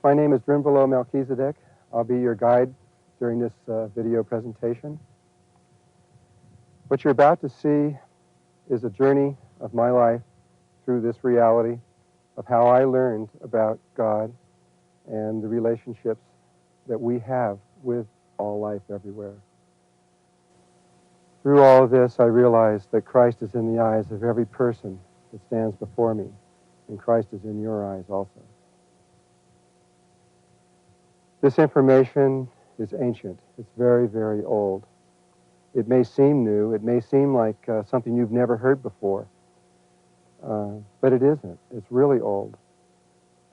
My name is Drunvalo Melchizedek. I'll be your guide during this video presentation. What you're about to see is a journey of my life through this reality of how I learned about God and the relationships that we have with all life everywhere. Through all of this, I realized that Christ is in the eyes of every person that stands before me, and Christ is in your eyes also. This information is ancient. It's very, very old. It may seem new. It may seem like something you've never heard before. But it isn't. It's really old.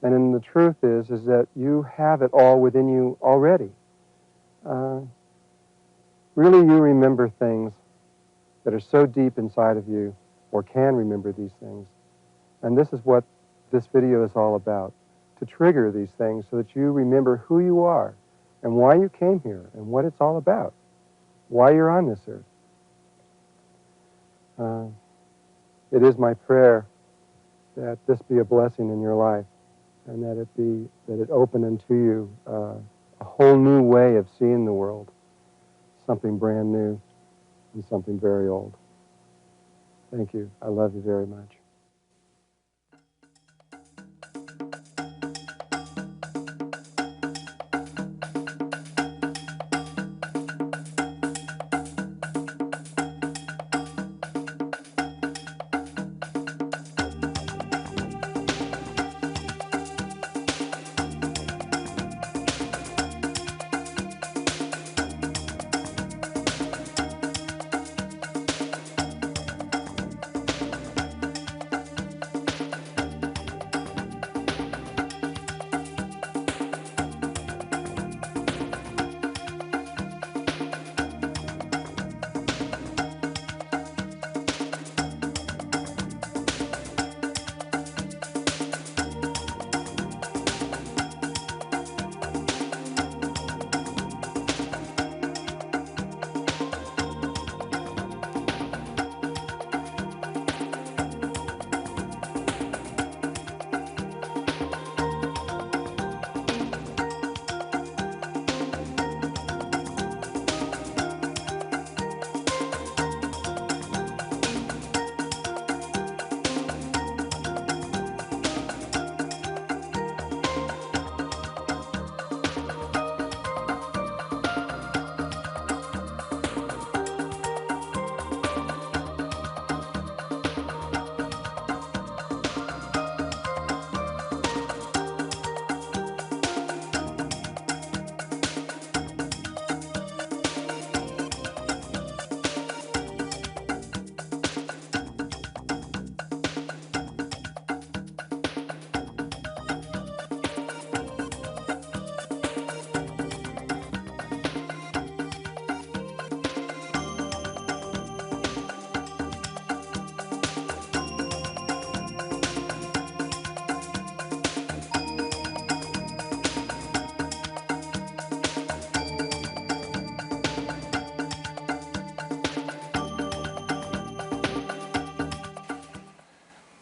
And then the truth is that you have it all within you already. Really, you remember things that are so deep inside of you, or can remember these things. And this is what this video is all about, to trigger these things so that you remember who you are and why you came here and what it's all about, why you're on this earth. It is my prayer that this be a blessing in your life and that it open into you a whole new way of seeing the world, something brand new and something very old. Thank you. I love you very much.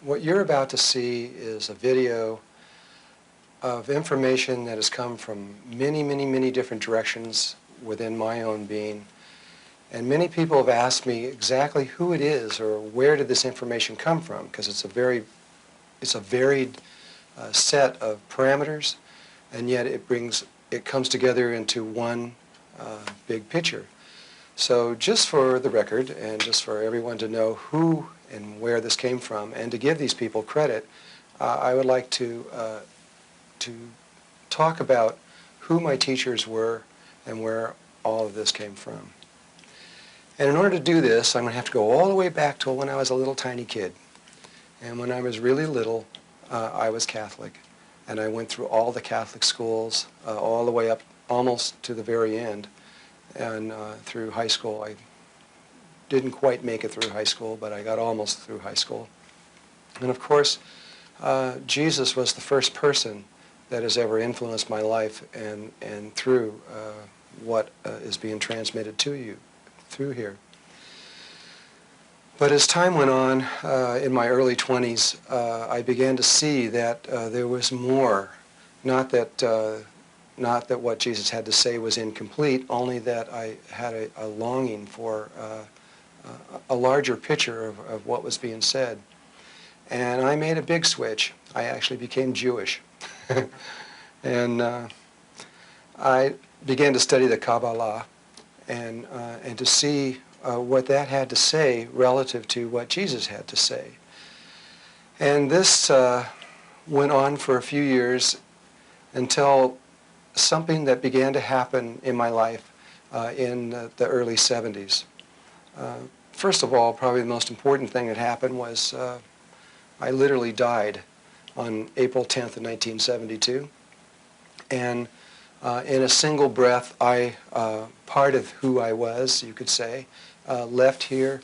What you're about to see is a video of information that has come from many, many, many different directions within my own being. And many people have asked me exactly who it is or where did this information come from, because it's a varied set of parameters, and yet it comes together into one big picture. So just for the record, and just for everyone to know who and where this came from, and to give these people credit, I would like to talk about who my teachers were and where all of this came from. And in order to do this, I'm going to have to go all the way back to when I was a little tiny kid. And when I was really little, I was Catholic. And I went through all the Catholic schools, all the way up almost to the very end. And through high school, I didn't quite make it through high school, but I got almost through high school. And of course, Jesus was the first person that has ever influenced my life and through what is being transmitted to you through here. But as time went on, in my early 20s, I began to see that there was more Not that what Jesus had to say was incomplete, only that I had a longing for a larger picture of what was being said. And I made a big switch. I actually became Jewish. And I began to study the Kabbalah and to see what that had to say relative to what Jesus had to say. And this went on for a few years until something that began to happen in my life in the early 70s. First of all, probably the most important thing that happened was I literally died on April 10th of 1972. And in a single breath, part of who I was, you could say, left here.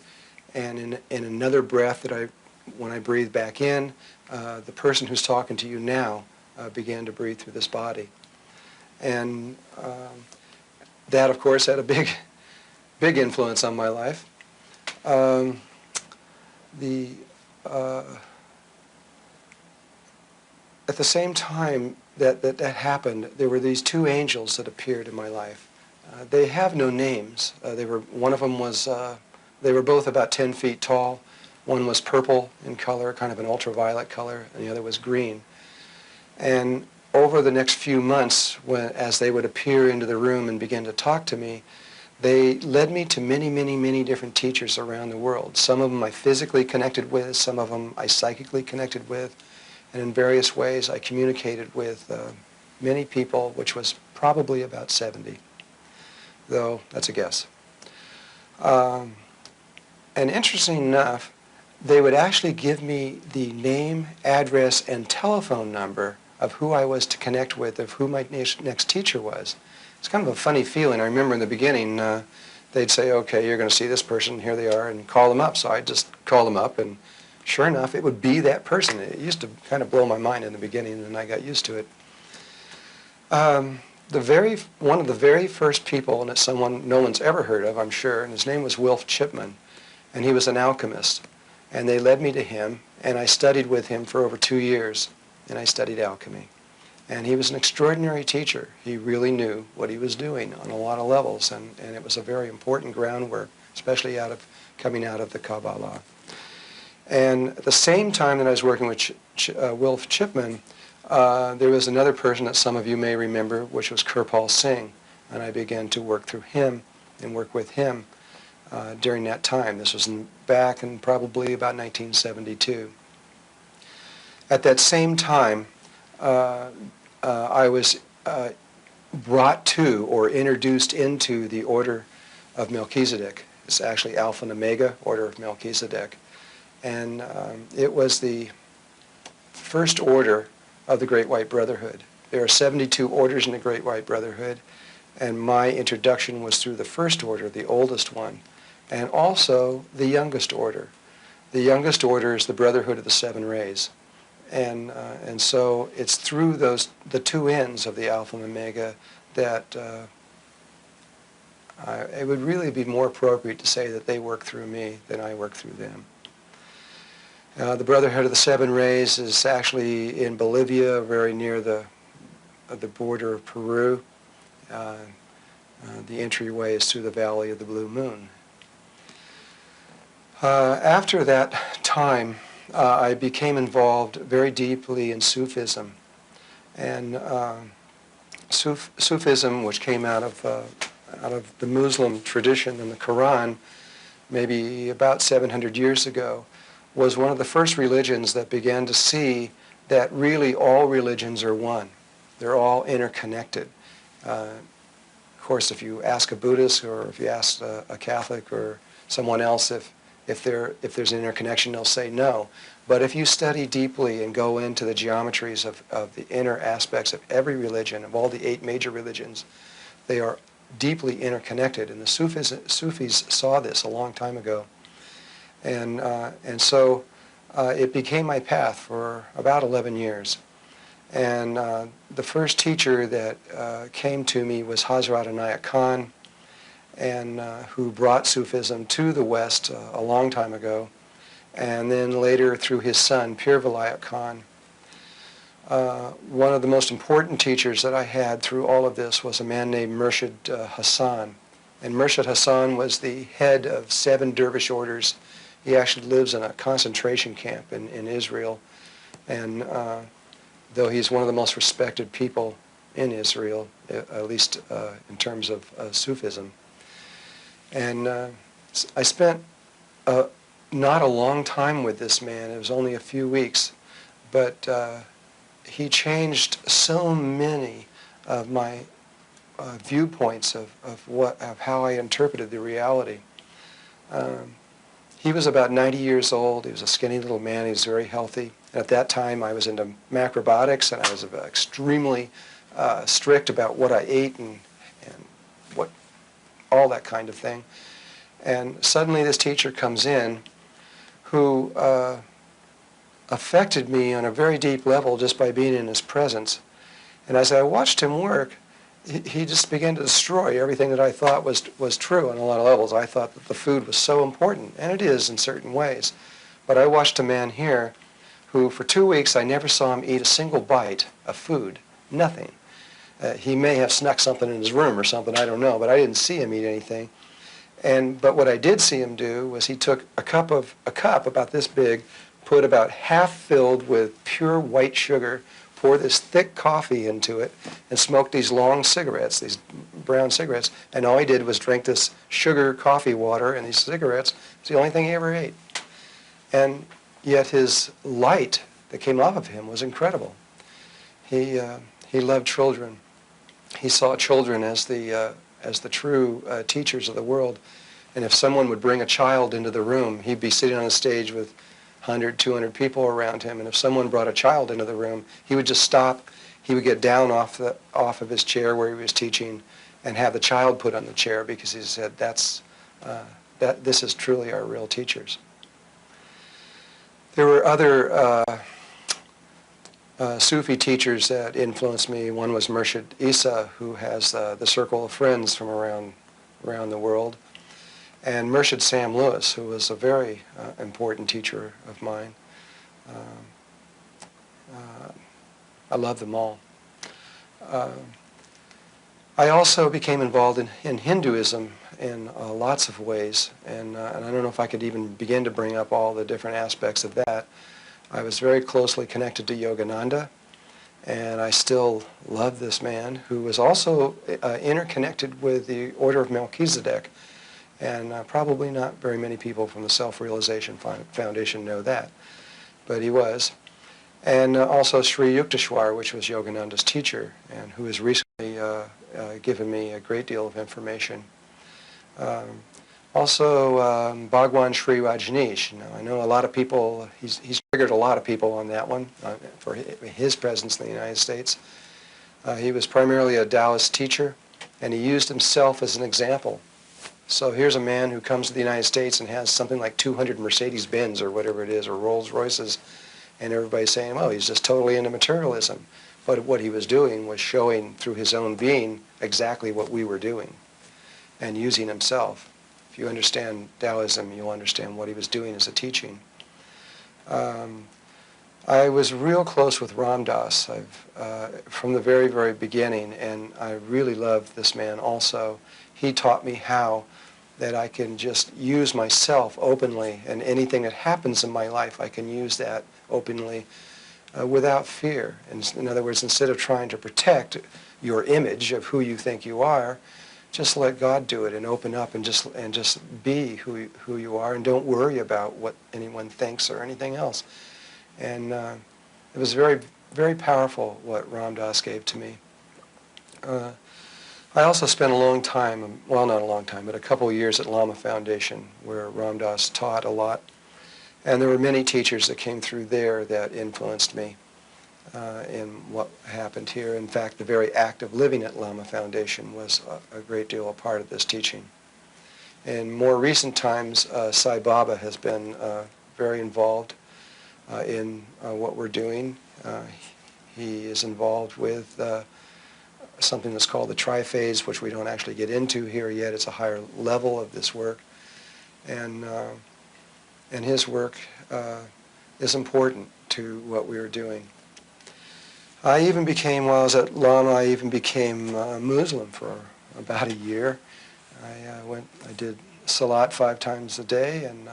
And in another breath when I breathed back in, the person who's talking to you now began to breathe through this body. And that, of course, had a big influence on my life. At the same time that happened, there were these two angels that appeared in my life. They have no names. One of them was, they were both about 10 feet tall. One was purple in color, kind of an ultraviolet color, and the other was green. And over the next few months, as they would appear into the room and begin to talk to me, they led me to many, many, many different teachers around the world. Some of them I physically connected with, some of them I psychically connected with, and in various ways I communicated with many people, which was probably about 70, though that's a guess. And interesting enough, they would actually give me the name, address, and telephone number of who I was to connect with, of who my next teacher was. It's kind of a funny feeling. I remember in the beginning, they'd say, okay, you're going to see this person, here they are, and call them up. So I'd just call them up, and sure enough, it would be that person. It used to kind of blow my mind in the beginning, and I got used to it. One of the very first people, and it's someone no one's ever heard of, I'm sure, and his name was Wilf Chipman, and he was an alchemist. And they led me to him, and I studied with him for over 2 years, and I studied alchemy. And he was an extraordinary teacher. He really knew what he was doing on a lot of levels, and it was a very important groundwork, especially coming out of the Kabbalah. And at the same time that I was working with Wilf Chipman, there was another person that some of you may remember, which was Kirpal Singh, and I began to work through him and work with him during that time. This was back in probably about 1972. At that same time, I was brought to or introduced into the Order of Melchizedek. It's actually Alpha and Omega, Order of Melchizedek. And it was the first order of the Great White Brotherhood. There are 72 orders in the Great White Brotherhood, and my introduction was through the first order, the oldest one, and also the youngest order. The youngest order is the Brotherhood of the Seven Rays. And so it's through the two ends of the Alpha and Omega that it would really be more appropriate to say that they work through me than I work through them. The Brotherhood of the Seven Rays is actually in Bolivia, very near the border of Peru. The entryway is through the Valley of the Blue Moon. After that time, I became involved very deeply in Sufism. And Sufism, which came out of the Muslim tradition and the Quran, maybe about 700 years ago, was one of the first religions that began to see that really all religions are one. They're all interconnected. Of course, if you ask a Buddhist or if you ask a Catholic or someone else if there's an interconnection, they'll say no. But if you study deeply and go into the geometries of the inner aspects of every religion, of all the 8 major religions, they are deeply interconnected. And the Sufis saw this a long time ago. And so it became my path for about 11 years. And the first teacher that came to me was Hazrat Inayat Khan, and who brought Sufism to the West a long time ago, and then later through his son, Pir Vilayat Khan. One of the most important teachers that I had through all of this was a man named Murshid Hassan. And Murshid Hassan was the head of 7 dervish orders. He actually lives in a concentration camp in Israel. And though he's one of the most respected people in Israel, at least in terms of Sufism. And I spent not a long time with this man. It was only a few weeks. But he changed so many of my viewpoints of how I interpreted the reality. He was about 90 years old. He was a skinny little man. He was very healthy. And at that time, I was into macrobiotics, and I was extremely strict about what I ate and what all that kind of thing. And suddenly, this teacher comes in, who affected me on a very deep level just by being in his presence. And as I watched him work, he just began to destroy everything that I thought was true on a lot of levels. I thought that the food was so important, and it is in certain ways. But I watched a man here who, for 2 weeks, I never saw him eat a single bite of food, nothing. He may have snuck something in his room or something, I don't know, but I didn't see him eat anything. But what I did see him do was he took a cup about this big, put about half filled with pure white sugar, pour this thick coffee into it, and smoke these long cigarettes, these brown cigarettes. And all he did was drink this sugar coffee water and these cigarettes. It's the only thing he ever ate. And yet his light that came off of him was incredible. He loved children. He saw children as the true teachers of the world. And if someone would bring a child into the room, he'd be sitting on a stage with 100, 200 people around him, and if someone brought a child into the room, he would just stop. He would get down off of his chair where he was teaching and have the child put on the chair, because he said, this is truly our real teachers. There were other Sufi teachers that influenced me. One was Murshid Isa, who has the Circle of Friends from around the world. And Murshid Sam Lewis, who was a very important teacher of mine. I love them all. I also became involved in Hinduism in lots of ways, and I don't know if I could even begin to bring up all the different aspects of that. I was very closely connected to Yogananda, and I still love this man, who was also interconnected with the Order of Melchizedek. And probably not very many people from the Self-Realization Foundation know that, but he was. And also Sri Yukteswar, which was Yogananda's teacher, and who has recently given me a great deal of information. Also, Bhagwan Sri Rajneesh. Now, I know a lot of people, he's triggered a lot of people on that one for his presence in the United States. He was primarily a Taoist teacher, and he used himself as an example. So here's a man who comes to the United States and has something like 200 Mercedes-Benz or whatever it is, or Rolls-Royces, and everybody's saying, well, he's just totally into materialism. But what he was doing was showing through his own being exactly what we were doing and using himself. If you understand Taoism, you'll understand what he was doing as a teaching. I was real close with Ram Dass from the very, very beginning, and I really loved this man also. He taught me how that I can just use myself openly, and anything that happens in my life, I can use that openly without fear. In other words, instead of trying to protect your image of who you think you are, just let God do it and open up and just be who you are, and don't worry about what anyone thinks or anything else. And it was very, very powerful what Ram Dass gave to me. I also spent a long time, well, not a long time, but a couple of years at Lama Foundation, where Ram Dass taught a lot. And there were many teachers that came through there that influenced me in what happened here. In fact, the very act of living at Lama Foundation was a great deal a part of this teaching. In more recent times, Sai Baba has been very involved in what we're doing. He is involved with something that's called the triphase, which we don't actually get into here yet. It's a higher level of this work. And his work is important to what we are doing. I even became, while I was at Lama, I even became Muslim for about a year. I did Salat 5 times a day, and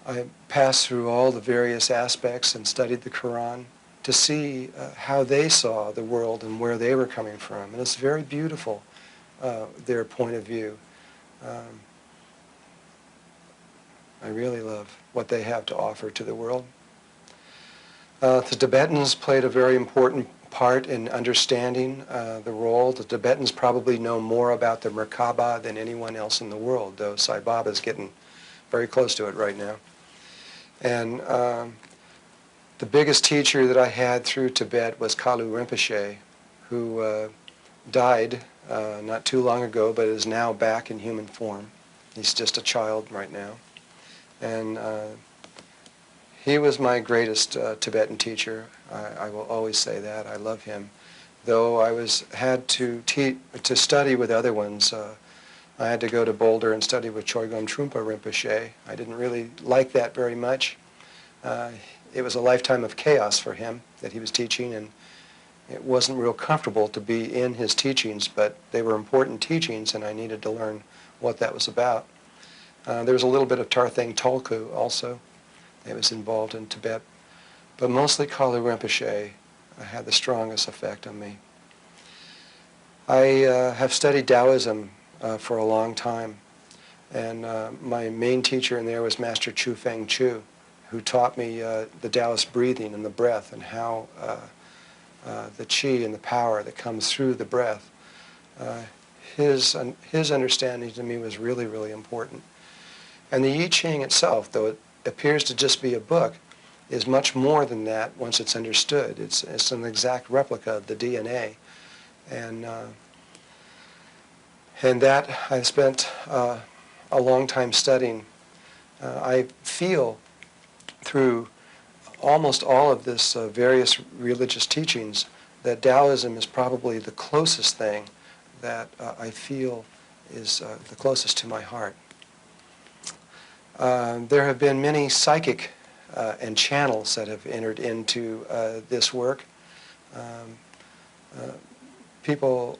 I passed through all the various aspects and studied the Quran to see how they saw the world and where they were coming from. And it's very beautiful, their point of view. I really love what they have to offer to the world. The Tibetans played a very important part in understanding the role. The Tibetans probably know more about the Merkabah than anyone else in the world, though Sai Baba is getting very close to it right now. And the biggest teacher that I had through Tibet was Kalu Rinpoche, who died not too long ago, but is now back in human form. He's just a child right now. And he was my greatest Tibetan teacher. I will always say that. I love him. Though I had to study with other ones. I had to go to Boulder and study with Chogyam Trungpa Rinpoche. I didn't really like that very much. It was a lifetime of chaos for him that he was teaching, and it wasn't real comfortable to be in his teachings, but they were important teachings, and I needed to learn what that was about. There was a little bit of Tarthang Tolku also that was involved in Tibet, but mostly Kalu Rinpoche had the strongest effect on me. I have studied Taoism for a long time, and my main teacher in there was Master Chu Feng Chu, who taught me the Taoist breathing and the breath and how the qi and the power that comes through the breath. His understanding to me was really, really important. And the I Ching itself, though it appears to just be a book, is much more than that once it's understood. It's an exact replica of the DNA. And that I spent a long time studying. I feel through almost all of this various religious teachings that Taoism is probably the closest thing that I feel is the closest to my heart. There have been many psychic and channels that have entered into this work. People,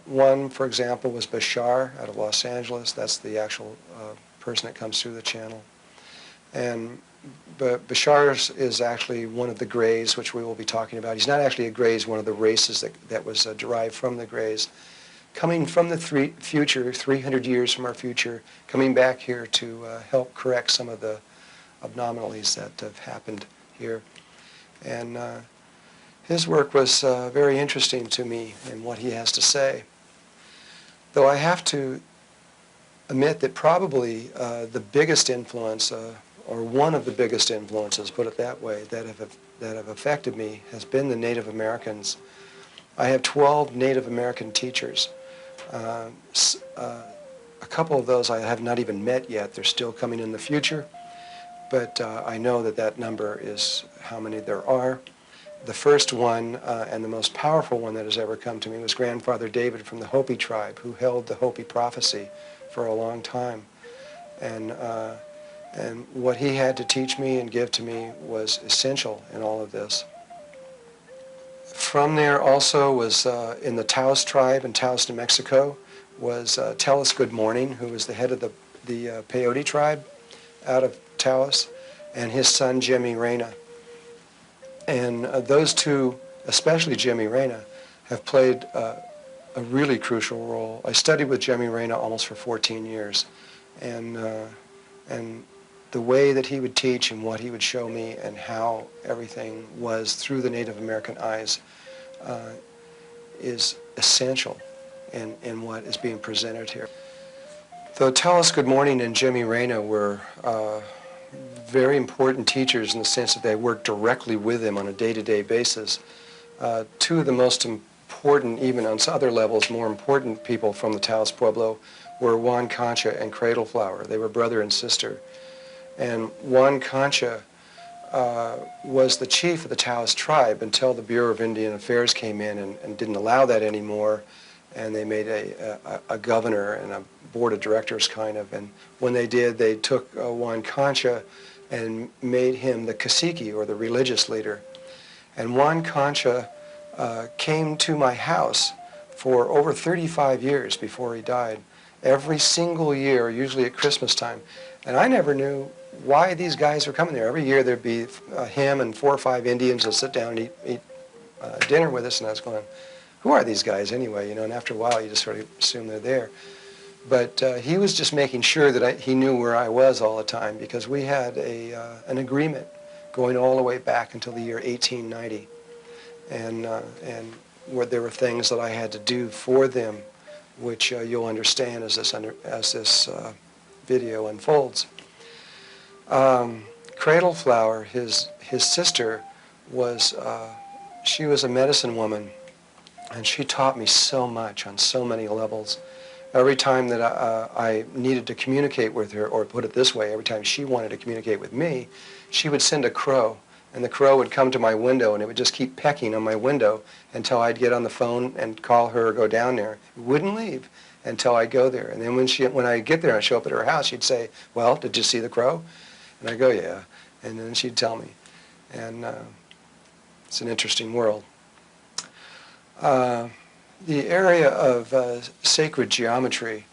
one, for example, was Bashar out of Los Angeles. That's the actual person that comes through the channel. And Bashar is actually one of the Greys, which we will be talking about. He's not actually a Grey, he's one of the races that was derived from the Greys, coming from the future, 300 years from our future, coming back here to help correct some of the anomalies that have happened here. And his work was very interesting to me in what he has to say. Though I have to admit that probably the biggest influence, or one of the biggest influences, put it that way, that have affected me has been the Native Americans. I have 12 Native American teachers. A couple of those I have not even met yet. They're still coming in the future, but I know that number is how many there are. The first one and the most powerful one that has ever come to me was Grandfather David from the Hopi tribe, who held the Hopi prophecy for a long time. And what he had to teach me and give to me was essential in all of this. From there also was in the Taos tribe in Taos, New Mexico, was Tell Us Good Morning, who was the head of the Peyote tribe out of Taos, and his son Jimmy Reyna. And those two, especially Jimmy Reyna, have played a really crucial role. I studied with Jimmy Reyna almost for 14 years, and the way that he would teach and what he would show me and how everything was through the Native American eyes is essential in what is being presented here. Though Tell Us Good Morning and Jimmy Reyna were very important teachers in the sense that they worked directly with him on a day-to-day basis, two of the most important, even on other levels, more important people from the Taos Pueblo were Juan Concha and Cradle Flower. They were brother and sister. And Juan Concha was the chief of the Taos tribe until the Bureau of Indian Affairs came in and didn't allow that anymore, and they made a governor and a board of directors kind of. And when they did, they took Juan Concha and made him the cacique, or the religious leader. And Juan Concha came to my house for over 35 years before he died, every single year, usually at Christmas time. And I never knew why these guys were coming there. Every year there'd be him and 4 or 5 Indians would sit down and eat dinner with us, and I was going, who are these guys anyway? You know, and after a while you just sort of assume they're there. But he was just making sure that he knew where I was all the time, because we had an agreement going all the way back until the year 1890. And where there were things that I had to do for them, which you'll understand as this video unfolds. Cradle Flower, his sister, she was a medicine woman, and she taught me so much on so many levels. Every time that I needed to communicate with her, or put it this way, every time she wanted to communicate with me, she would send a crow, and the crow would come to my window, and it would just keep pecking on my window until I'd get on the phone and call her or go down there. It wouldn't leave until I'd go there. And then when I get there and show up at her house, she'd say, well, did you see the crow? And I go, yeah. And then she'd tell me. And it's an interesting world. The area of sacred geometry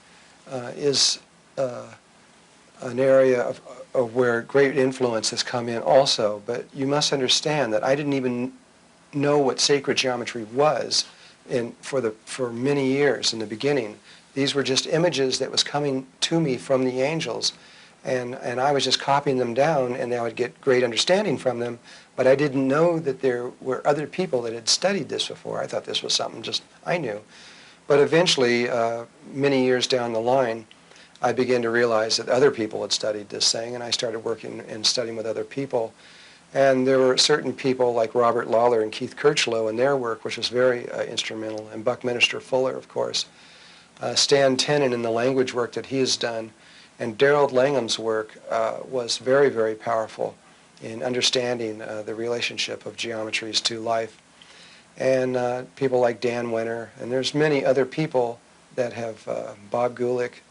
is an area of where great influence has come in also, but you must understand that I didn't even know what sacred geometry was for many years in the beginning. These were just images that was coming to me from the angels, and I was just copying them down, and I would get great understanding from them, but I didn't know that there were other people that had studied this before. I thought this was something just I knew. But eventually, many years down the line, I began to realize that other people had studied this thing, and I started working and studying with other people. And there were certain people like Robert Lawler and Keith Kirchlow in their work, which was very instrumental, and Buckminster Fuller, of course. Stan Tenen in the language work that he has done, and Darrell Langham's work was very, very powerful in understanding the relationship of geometries to life. And people like Dan Wenner, and there's many other people that have, Bob Gulick,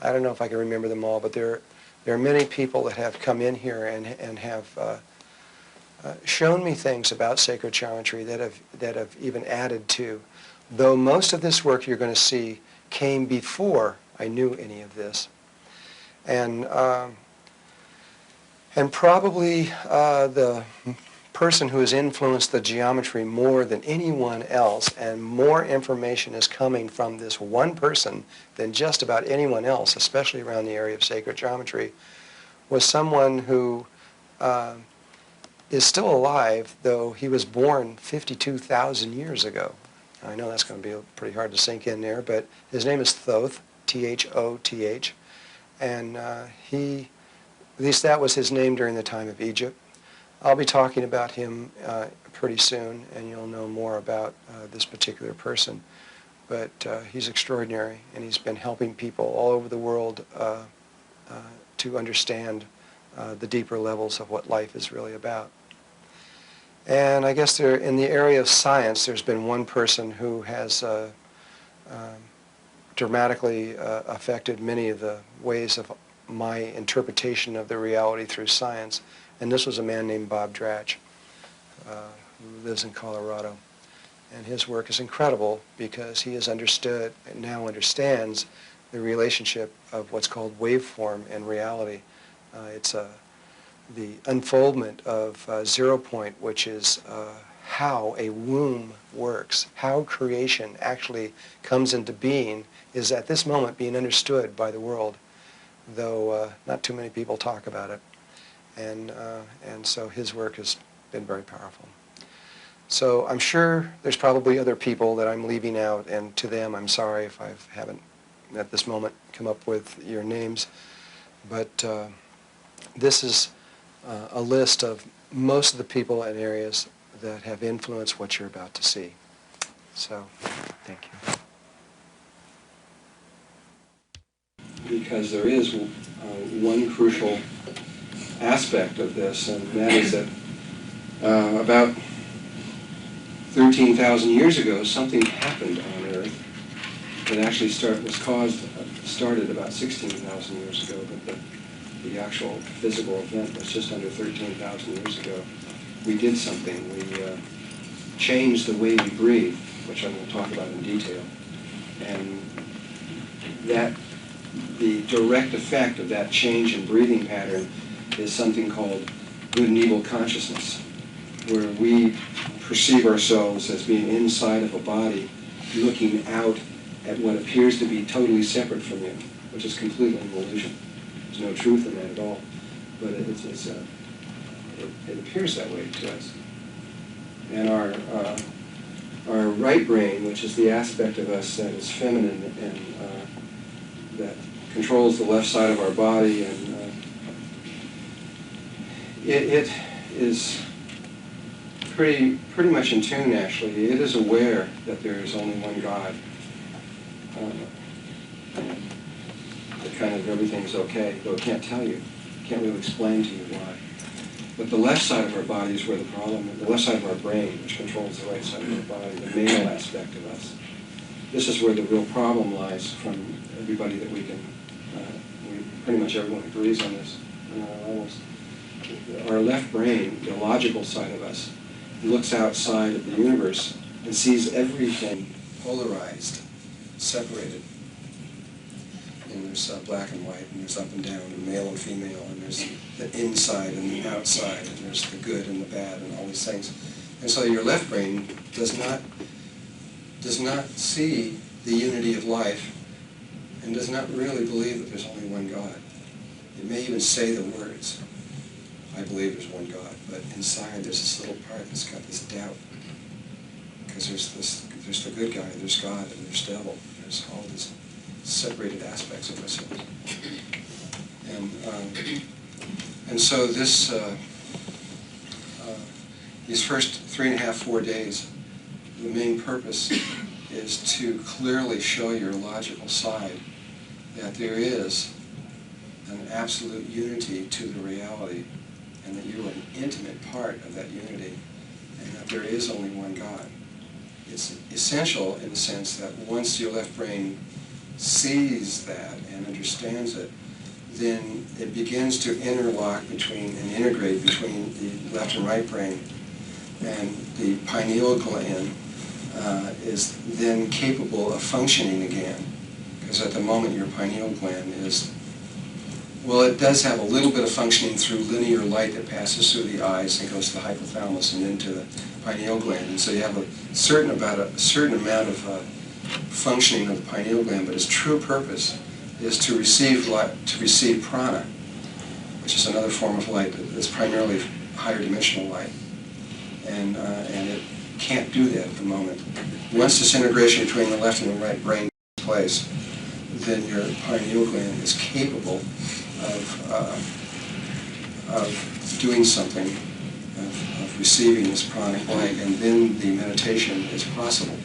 I don't know if I can remember them all, but there are many people that have come in here and have shown me things about sacred geometry that have even added to. Though most of this work you're going to see came before I knew any of this. And probably the person who has influenced the geometry more than anyone else, and more information is coming from this one person than just about anyone else, especially around the area of sacred geometry, was someone who is still alive, though he was born 52,000 years ago. I know that's going to be pretty hard to sink in there, but his name is Thoth, T-H-O-T-H, and at least that was his name during the time of Egypt. I'll be talking about him pretty soon, and you'll know more about this particular person. But he's extraordinary, and he's been helping people all over the world to understand the deeper levels of what life is really about. And I guess in the area of science, there's been one person who has dramatically affected many of the ways of my interpretation of the reality through science. And this was a man named Bob Dratch, who lives in Colorado. And his work is incredible because he has understood and now understands the relationship of what's called waveform and reality. It's the unfoldment of 0 point, which is how a womb works, how creation actually comes into being, is at this moment being understood by the world, though not too many people talk about it. And so his work has been very powerful. So I'm sure there's probably other people that I'm leaving out, and to them I'm sorry if I haven't at this moment come up with your names. But this is a list of most of the people and areas that have influenced what you're about to see. So, thank you. Because there is one crucial aspect of this, and that is that about 13,000 years ago, something happened on Earth that actually started about 16,000 years ago, but the actual physical event was just under 13,000 years ago. we did something. We changed the way we breathe, which I'm going to talk about in detail. And that the direct effect of that change in breathing pattern is something called good and evil consciousness, where we perceive ourselves as being inside of a body, looking out at what appears to be totally separate from you, which is completely an illusion. There's no truth in that at all, but it appears that way to us. And our right brain, which is the aspect of us that is feminine and that controls the left side of our body, and it is pretty much in tune, actually. It is aware that there is only one God. That kind of everything's okay, though it can't tell you. It can't really explain to you why. But the left side of our body is where the problem is. The left side of our brain, which controls the right side of our body, the male aspect of us. This is where the real problem lies from everybody that we can, pretty much everyone agrees on this. Almost. Our left brain, the logical side of us, looks outside of the universe and sees everything polarized, separated. And there's black and white, and there's up and down, and male and female, and there's the inside and the outside, and there's the good and the bad, and all these things. And so your left brain does not see the unity of life, and does not really believe that there's only one God. It may even say the words, I believe there's one God, but inside there's this little part that's got this doubt. Because there's the good guy, there's God, and there's devil. There's all these separated aspects of ourselves. And so this, these first 3.5, 4 days, the main purpose is to clearly show your logical side that there is an absolute unity to the reality, and that you are an intimate part of that unity, and that there is only one God. It's essential in the sense that once your left brain sees that and understands it, then it begins to interlock between and integrate between the left and right brain, and the pineal gland is then capable of functioning again. Because at the moment your pineal gland is, well, it does have a little bit of functioning through linear light that passes through the eyes and goes to the hypothalamus and into the pineal gland. And so you have a certain amount of functioning of the pineal gland, but its true purpose is to receive prana, which is another form of light that's primarily higher dimensional light. And it can't do that at the moment. Once this integration between the left and the right brain takes place, then your pineal gland is capable of doing something, of receiving this pranic light, and then the meditation is possible.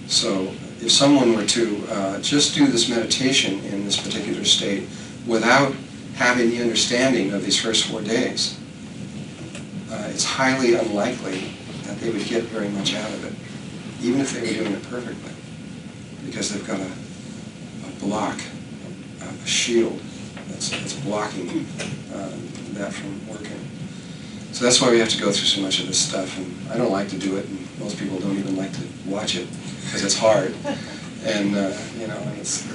So if someone were to just do this meditation in this particular state without having the understanding of these first 4 days, it's highly unlikely that they would get very much out of it, even if they were doing it perfectly, because they've got a block, a shield that's blocking that from working. So that's why we have to go through so much of this stuff, and I don't like to do it, and most people don't even like to watch it, because it's hard, and and it's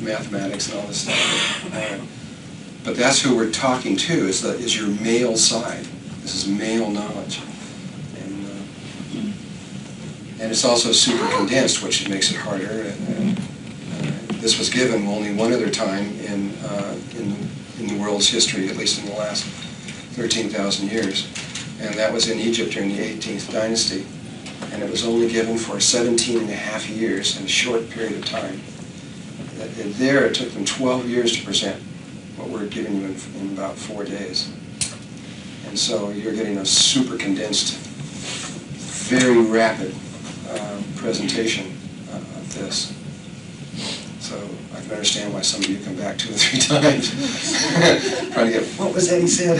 mathematics and all this stuff. But that's who we're talking to, is your male side. This is male knowledge. And it's also super condensed, which makes it harder. This was given only one other time in the world's history, at least in the last 13,000 years, and that was in Egypt during the 18th dynasty, and it was only given for 17.5 years in a short period of time. And there it took them 12 years to present what we're giving you in about 4 days. And so you're getting a super condensed, very rapid presentation of this. So I can understand why some of you come back 2 or 3 times trying to get, what was that he said?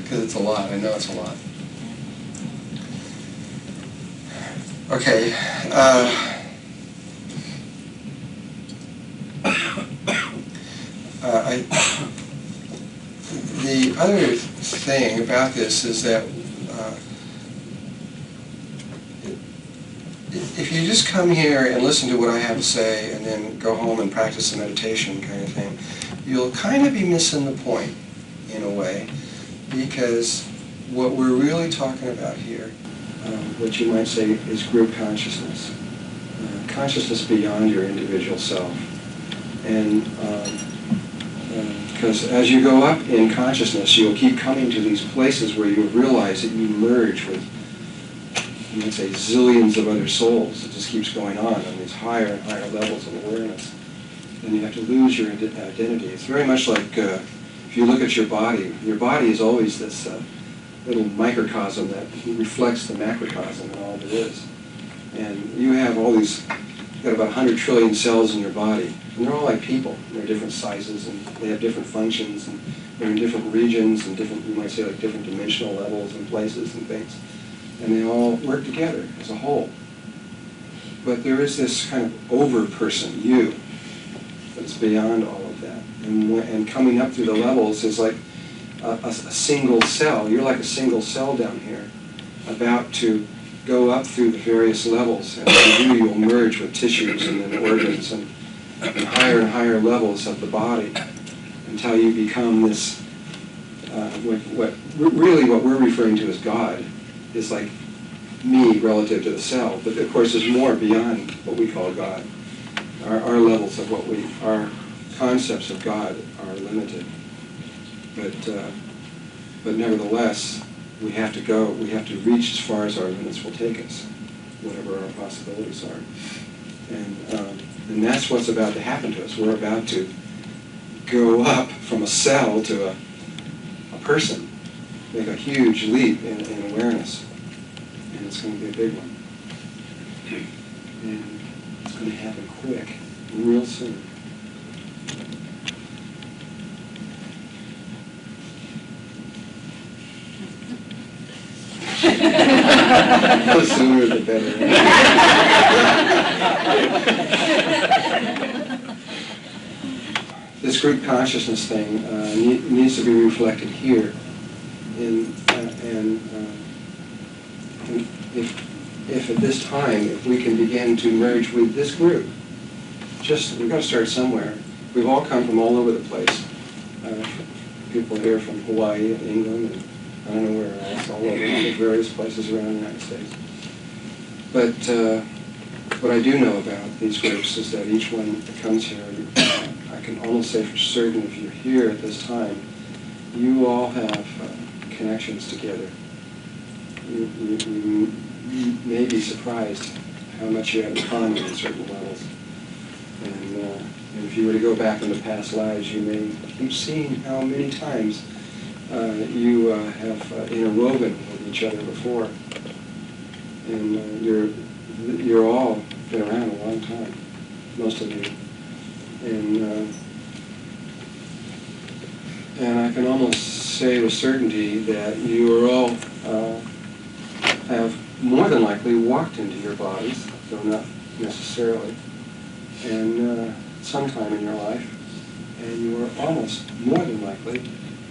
Because it's a lot. I know it's a lot. Okay. The other thing about this is that you just come here and listen to what I have to say and then go home and practice the meditation kind of thing, you'll kind of be missing the point in a way, because what we're really talking about here, what you might say is group consciousness. Consciousness beyond your individual self. And because as you go up in consciousness, you'll keep coming to these places where you realize that you merge with, you might say, zillions of other souls. It just keeps going on these higher and higher levels of awareness. And you have to lose your identity. It's very much like if you look at your body is always this little microcosm that reflects the macrocosm and all that is. And you have all these, you've got about 100 trillion cells in your body, and they're all like people. They're different sizes, and they have different functions, and they're in different regions, and different, you might say, like different dimensional levels and places and things. And they all work together as a whole. But there is this kind of over-person, you, that's beyond all of that. And coming up through the levels is like a single cell. You're like a single cell down here, about to go up through the various levels. And as you do, you'll merge with tissues and then organs and higher levels of the body until you become this, what we're referring to as God is like me relative to the cell. But of course there's more beyond what we call God. Our levels of our concepts of God are limited. But nevertheless, we have to reach as far as our limits will take us, whatever our possibilities are. And that's what's about to happen to us. We're about to go up from a cell to a person, make a huge leap in awareness. And it's going to be a big one. And it's going to happen quick, real soon. The sooner the better. This group consciousness thing needs to be reflected here. And if at this time, if we can begin to merge with this group, we've got to start somewhere. We've all come from all over the place. People here from Hawaii and England and I don't know where else, all over various places around the United States. But what I do know about these groups is that each one that comes here, I can almost say for certain if you're here at this time, you all have connections together. You may be surprised how much you have in common at certain levels. And if you were to go back into past lives, you've seen how many times you have interwoven with each other before, and you're all been around a long time, most of you, and I can almost say with certainty that you are all have more than likely walked into your bodies, though not necessarily, and sometime in your life, and you are almost more than likely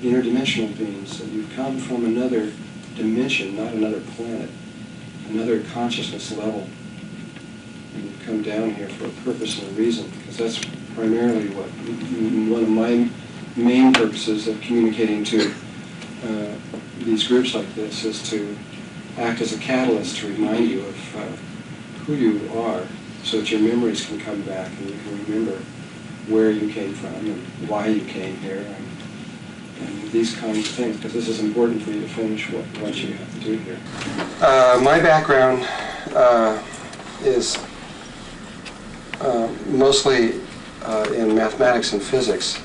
interdimensional beings, that you've come from another dimension, not another planet, another consciousness level. And you've come down here for a purpose and a reason, because that's primarily one of my main purposes of communicating to these groups like this is to act as a catalyst to remind you of who you are, so that your memories can come back and you can remember where you came from and why you came here. And these kinds of things, because this is important for you to finish what you have to do here. My background is mostly in mathematics and physics.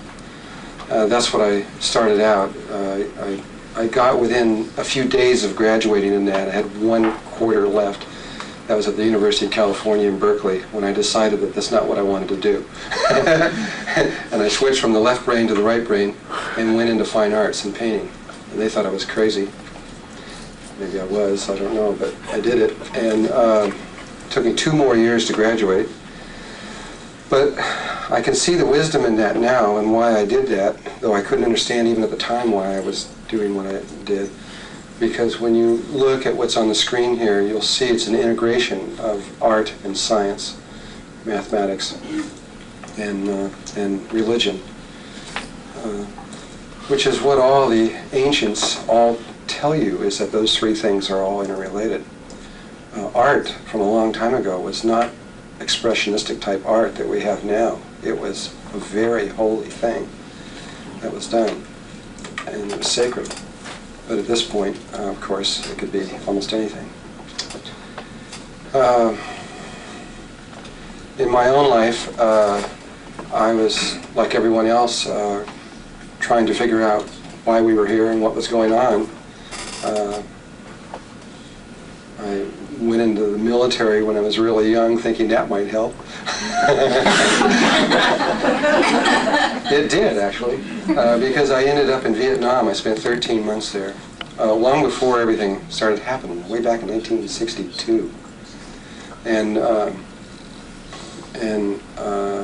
That's what I started out. I got within a few days of graduating in that. I had 1 quarter left. That was at the University of California in Berkeley, when I decided that that's not what I wanted to do. And I switched from the left brain to the right brain and went into fine arts and painting. And they thought I was crazy. Maybe I was, I don't know, but I did it. And it took me 2 more years to graduate. But I can see the wisdom in that now and why I did that, though I couldn't understand even at the time why I was doing what I did. because when you look at what's on the screen here, you'll see it's an integration of art and science, mathematics, and religion, which is what all the ancients all tell you, is that those three things are all interrelated. Art from a long time ago was not expressionistic type art that we have now. It was a very holy thing that was done, and it was sacred. But at this point, of course, it could be almost anything. In my own life, I was, like everyone else, trying to figure out why we were here and what was going on. I went into the military when I was really young, thinking that might help. It did, actually, because I ended up in Vietnam. I spent 13 months there, long before everything started happening, way back in 1962. And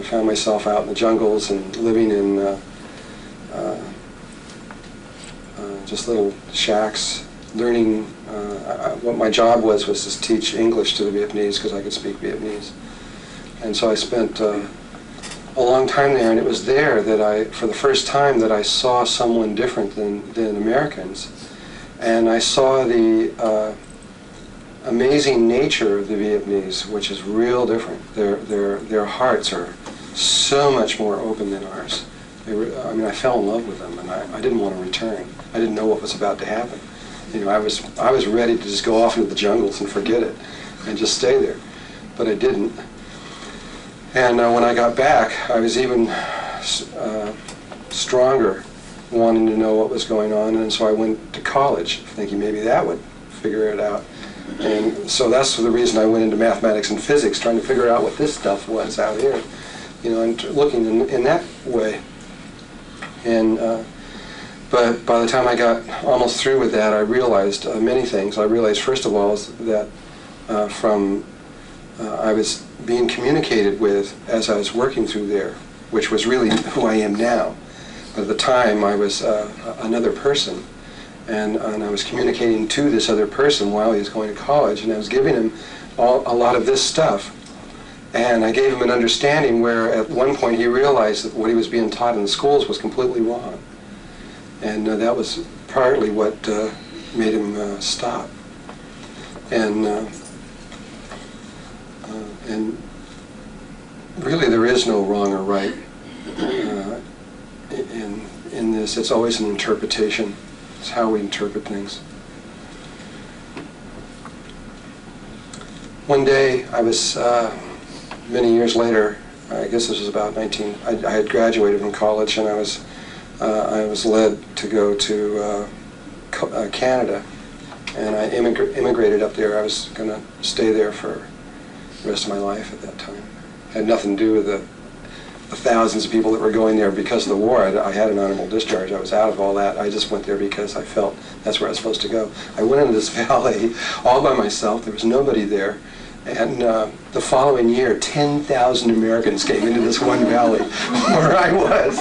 found myself out in the jungles and living in just little shacks, learning. What my job was to teach English to the Vietnamese, because I could speak Vietnamese. And so I spent a long time there, and it was there that for the first time, that I saw someone different than Americans. And I saw the amazing nature of the Vietnamese, which is real different. Their hearts are so much more open than ours. I mean, I fell in love with them, and I didn't want to return. I didn't know what was about to happen. You know, I was ready to just go off into the jungles and forget it, and just stay there, but I didn't. And when I got back, I was even stronger, wanting to know what was going on, and so I went to college, thinking maybe that would figure it out. And so that's the reason I went into mathematics and physics, trying to figure out what this stuff was out here, you know, and looking in that way. And but by the time I got almost through with that, I realized many things. I realized, first of all, is that I was being communicated with as I was working through there, which was really who I am now. But at the time, I was another person, and I was communicating to this other person while he was going to college, and I was giving him a lot of this stuff. And I gave him an understanding where at one point he realized that what he was being taught in the schools was completely wrong. And that was partly what made him stop. And really there is no wrong or right in this. It's always an interpretation. It's how we interpret things. One day I was, many years later, I guess this was about I had graduated from college, and I was led to go to Canada, and I immigrated up there. I was going to stay there for the rest of my life at that time. It had nothing to do with the thousands of people that were going there because of the war. I had an honorable discharge. I was out of all that. I just went there because I felt that's where I was supposed to go. I went into this valley all by myself. There was nobody there. And the following year, 10,000 Americans came into this one valley where I was.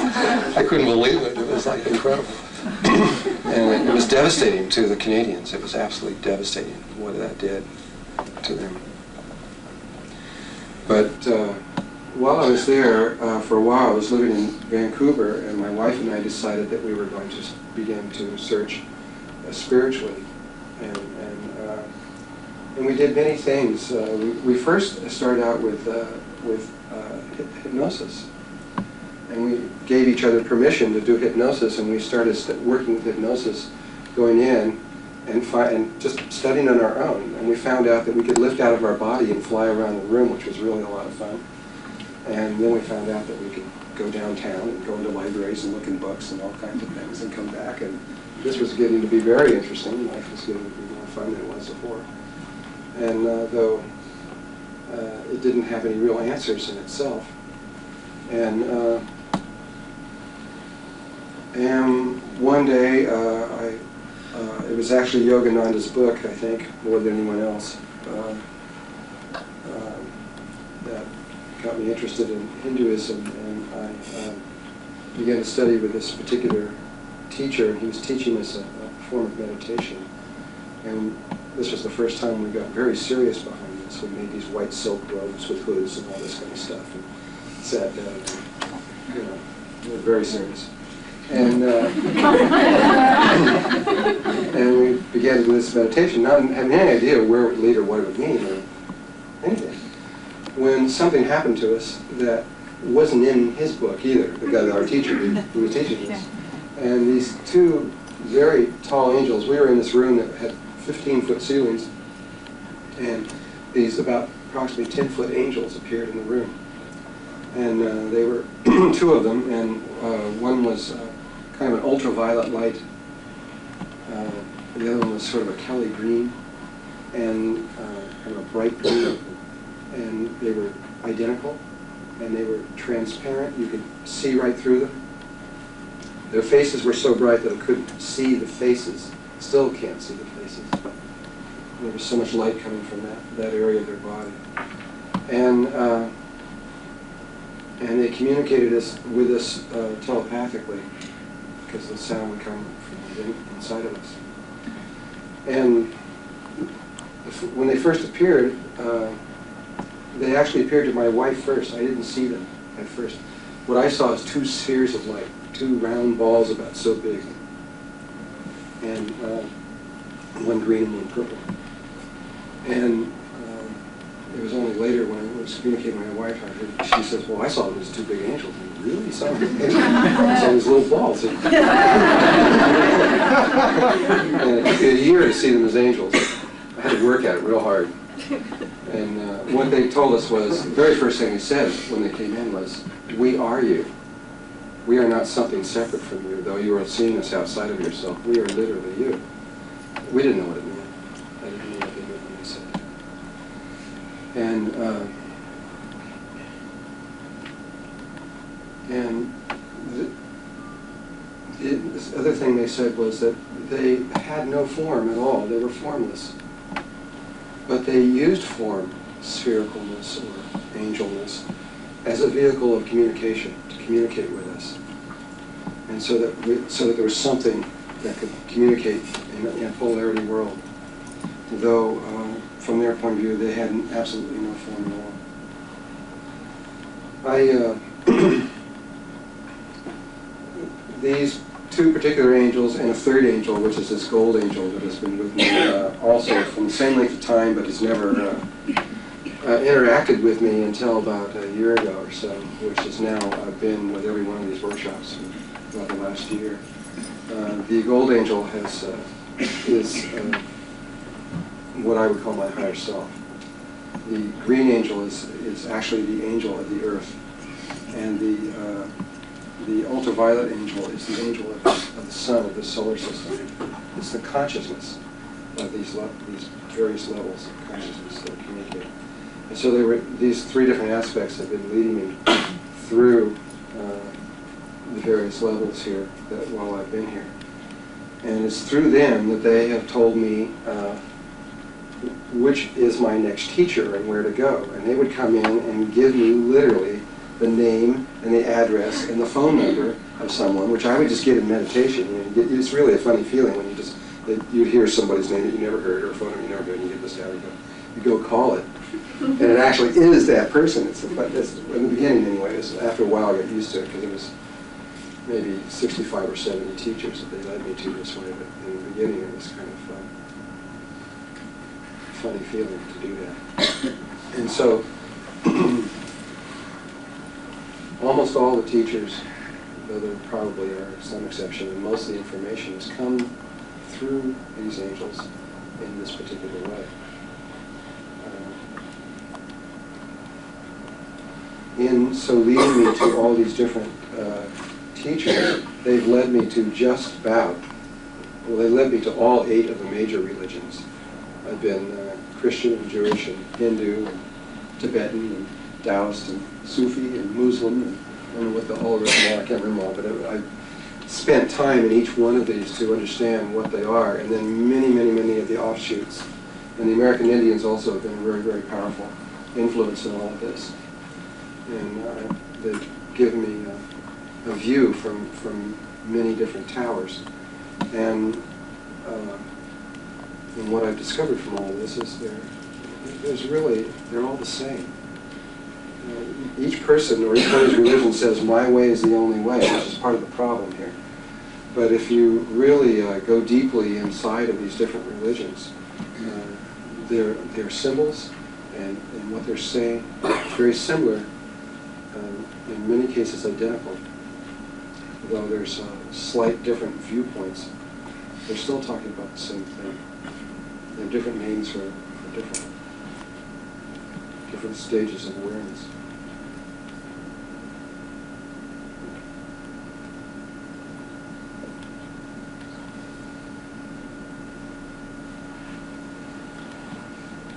I couldn't believe it. It was like incredible. And it was devastating to the Canadians. It was absolutely devastating what that did to them. But while I was there, for a while, I was living in Vancouver, and my wife and I decided that we were going to begin to search spiritually. And we did many things. We first started out with hypnosis. And we gave each other permission to do hypnosis, and we started working with hypnosis, going in and just studying on our own. And we found out that we could lift out of our body and fly around the room, which was really a lot of fun. And then we found out that we could go downtown and go into libraries and look in books and all kinds of things and come back. And this was getting to be very interesting. Life was getting to be more fun than it was before. And though it didn't have any real answers in itself. And one day, it was actually Yogananda's book, I think, more than anyone else, that got me interested in Hinduism, and I began to study with this particular teacher. He was teaching us a form of meditation. And this was the first time we got very serious behind this. We made these white silk robes with hoods and all this kind of stuff, and sat down, and, we were very serious. And and we began to do this meditation, not having any idea where it would lead or what it would mean or anything. When something happened to us that wasn't in his book either, the guy, our teacher, who was teaching us. And these two very tall angels, we were in this room that had 15-foot ceilings, and these about approximately 10-foot angels appeared in the room. And they were two of them, and one was kind of an ultraviolet light. The other one was sort of a Kelly green, and kind of a bright green. And they were identical, and they were transparent. You could see right through them. Their faces were so bright that I couldn't see the faces. Still can't see the faces. There was so much light coming from that area of their body. And they communicated with us telepathically, because the sound would come from inside of us. And when they first appeared, they actually appeared to my wife first. I didn't see them at first. What I saw is two spheres of light, two round balls about so big, and one green and one purple. And it was only later when I was communicating with my wife, I heard, she says, "Well, I saw them as two big angels." And I really saw them as angels? I saw these little balls. And it took me a year to see them as angels. I had to work at it real hard. And what they told us was, the very first thing they said when they came in was, "We are you. We are not something separate from you, though you are seeing us outside of yourself. We are literally you." We didn't know what it meant. I didn't know what they meant when they said that. And this other thing they said was that they had no form at all. They were formless. But they used form, sphericalness or angelness, as a vehicle of communication, to communicate with us. And so that there was something that could communicate in a polarity world, though from their point of view they had absolutely no form at all. These two particular angels and a third angel, which is this gold angel that has been with me also from the same length of time, but has never interacted with me until about a year ago or so, which has now been with every one of these workshops for about the last year. The gold angel is what I would call my higher self. The green angel is actually the angel of the earth, and the ultraviolet angel is the angel of the sun, of the solar system. It's the consciousness of these various levels of consciousness that communicate. And so there were these three different aspects have been leading me through the various levels here while I've been here. And it's through them that they have told me which is my next teacher and where to go. And they would come in and give me literally the name and the address and the phone number of someone, which I would just get in meditation. It's really a funny feeling when you'd hear somebody's name that you never heard or a phone number you never heard, and you get this down and you go call it. And it actually is that person. But in the beginning anyway, after a while I got used to it because it was maybe 65 or 70 teachers that they led me to this way, but in the beginning it was kind of funny feeling to do that. And so almost all the teachers, though there probably are some exception, and most of the information has come through these angels in this particular way. In so leading me to all these different teachers, they've led me to just about, well, they led me to all 8 of the major religions. I've been Christian and Jewish and Hindu and Tibetan and Taoist and Sufi and Muslim, and I don't know what the whole rest are, I can't remember all, but I've spent time in each one of these to understand what they are, and then many, many, many of the offshoots. And the American Indians also have been a very, very powerful influence in all of this. And they've given me a view from many different towers. And And what I've discovered from all of this is they're all the same. Each person or each one of these religions says, my way is the only way, which is part of the problem here. But if you really go deeply inside of these different religions, they're symbols, and what they're saying is very similar, in many cases identical. Though there's slight different viewpoints, they're still talking about the same thing. They have different names for different stages of awareness.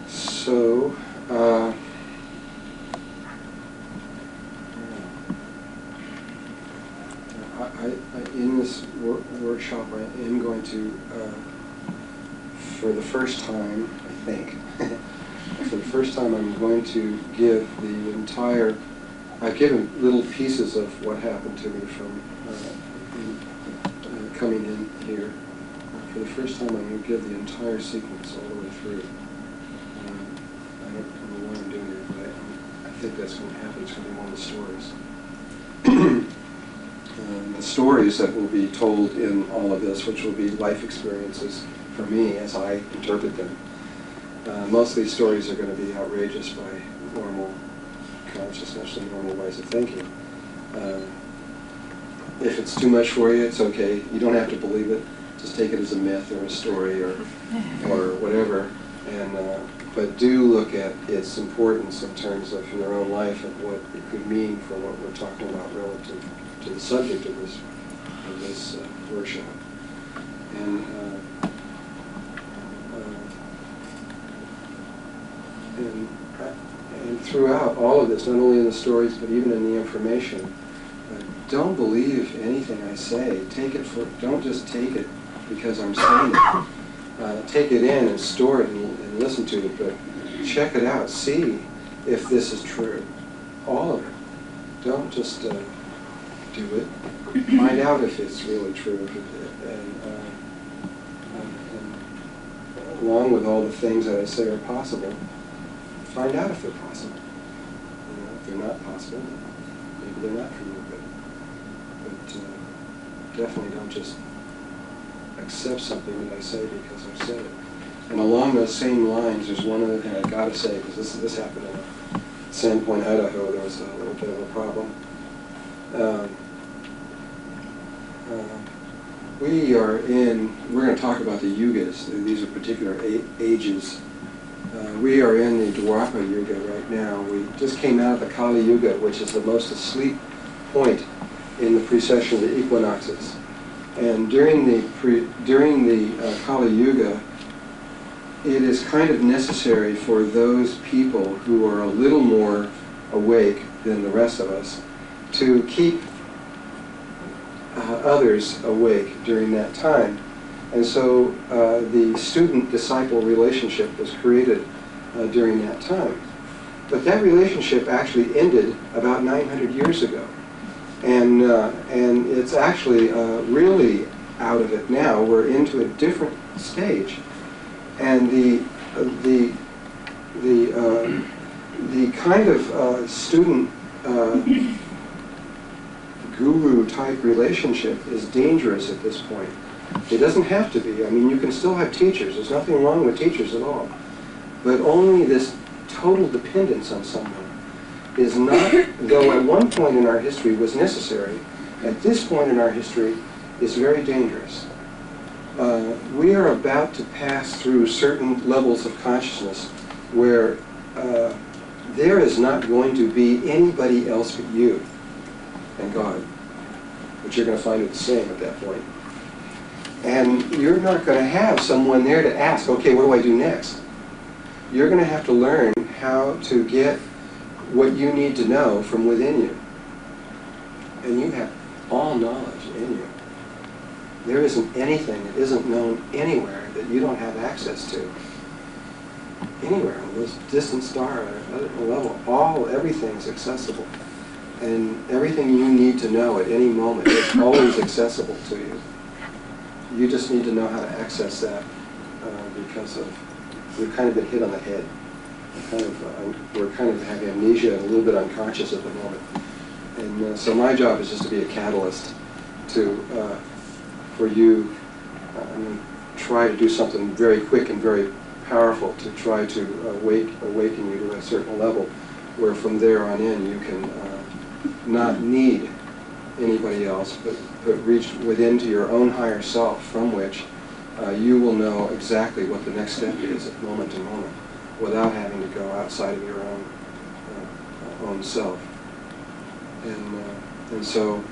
So, in this workshop, I am going to, for the first time, I think, for the first time, I'm going to give the entire. I've given little pieces of what happened to me from coming in here. For the first time, I'm going to give the entire sequence all the way through. I don't know why I'm doing it, but I think that's going to happen. It's going to be one of the stories. The stories that will be told in all of this, which will be life experiences for me as I interpret them. Most of these stories are going to be outrageous by normal consciousness and normal ways of thinking. If it's too much for you, it's okay. You don't have to believe it. Just take it as a myth or a story or whatever. But do look at its importance in terms of your own life and what it could mean for what we're talking about relative to the subject of this workshop. And throughout all of this, not only in the stories but even in the information, don't believe anything I say. Don't just take it because I'm saying it. Take it in and store it and listen to it, but check it out. See if this is true. All of it. Don't just do it. Find out if it's really true. And along with all the things that I say are possible, find out if they're possible. If they're not possible, maybe they're not for you. But definitely don't just accept something that I say because I've said it. And along those same lines, there's one other thing I got to say, because this happened in Sandpoint, Idaho. There was a little bit of a problem. We're going to talk about the yugas. These are particular ages. We are in the Dwapara Yuga right now. We just came out of the Kali Yuga, which is the most asleep point in the precession of the equinoxes. And during the Kali Yuga, it is kind of necessary for those people who are a little more awake than the rest of us to keep others awake during that time. And so the student-disciple relationship was created during that time. But that relationship actually ended about 900 years ago. And it's actually really out of it now. We're into a different stage. And the kind of student guru type relationship is dangerous at this point. It doesn't have to be. I mean, you can still have teachers. There's nothing wrong with teachers at all. But only this total dependence on someone is not, though at one point in our history was necessary, at this point in our history is very dangerous. We are about to pass through certain levels of consciousness where there is not going to be anybody else but you and God. But you're going to find it the same at that point. And you're not going to have someone there to ask, okay, what do I do next? You're going to have to learn how to get what you need to know from within you. And you have all knowledge in you. There isn't anything that isn't known anywhere that you don't have access to. Anywhere, on this distant star, at a level, everything's accessible. And everything you need to know at any moment is always accessible to you. You just need to know how to access that because we've kind of been hit on the head. We're kind of have amnesia and a little bit unconscious at the moment. And so my job is just to be a catalyst for you. Try to do something very quick and very powerful to try to awaken you to a certain level, where from there on in you can not need anybody else, but reach within to your own higher self, from which you will know exactly what the next step is at moment to moment, without having to go outside of your own self. And so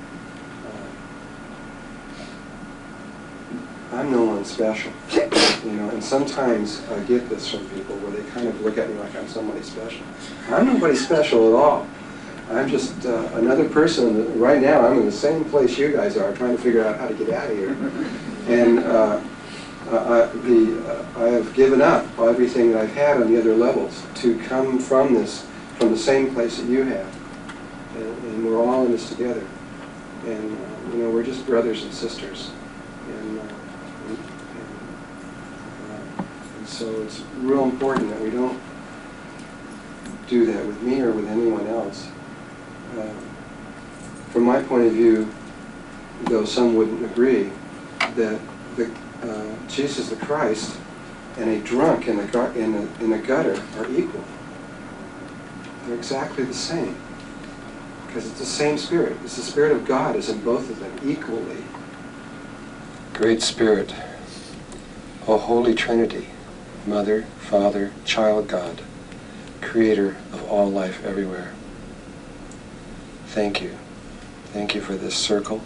I'm no one special, and sometimes I get this from people where they kind of look at me like I'm somebody special. I'm nobody special at all. I'm just another person. Right now I'm in the same place you guys are, trying to figure out how to get out of here. And I have given up everything that I've had on the other levels to come from the same place that you have. And we're all in this together. And we're just brothers and sisters. And so it's real important that we don't do that with me or with anyone else. From my point of view, though some wouldn't agree, that Jesus the Christ and a drunk in the gutter are equal. They're exactly the same, because it's the same spirit. It's the Spirit of God is in both of them equally. Great Spirit, O Holy Trinity, Mother, Father, Child God, Creator of all life everywhere. Thank you. Thank you for this circle,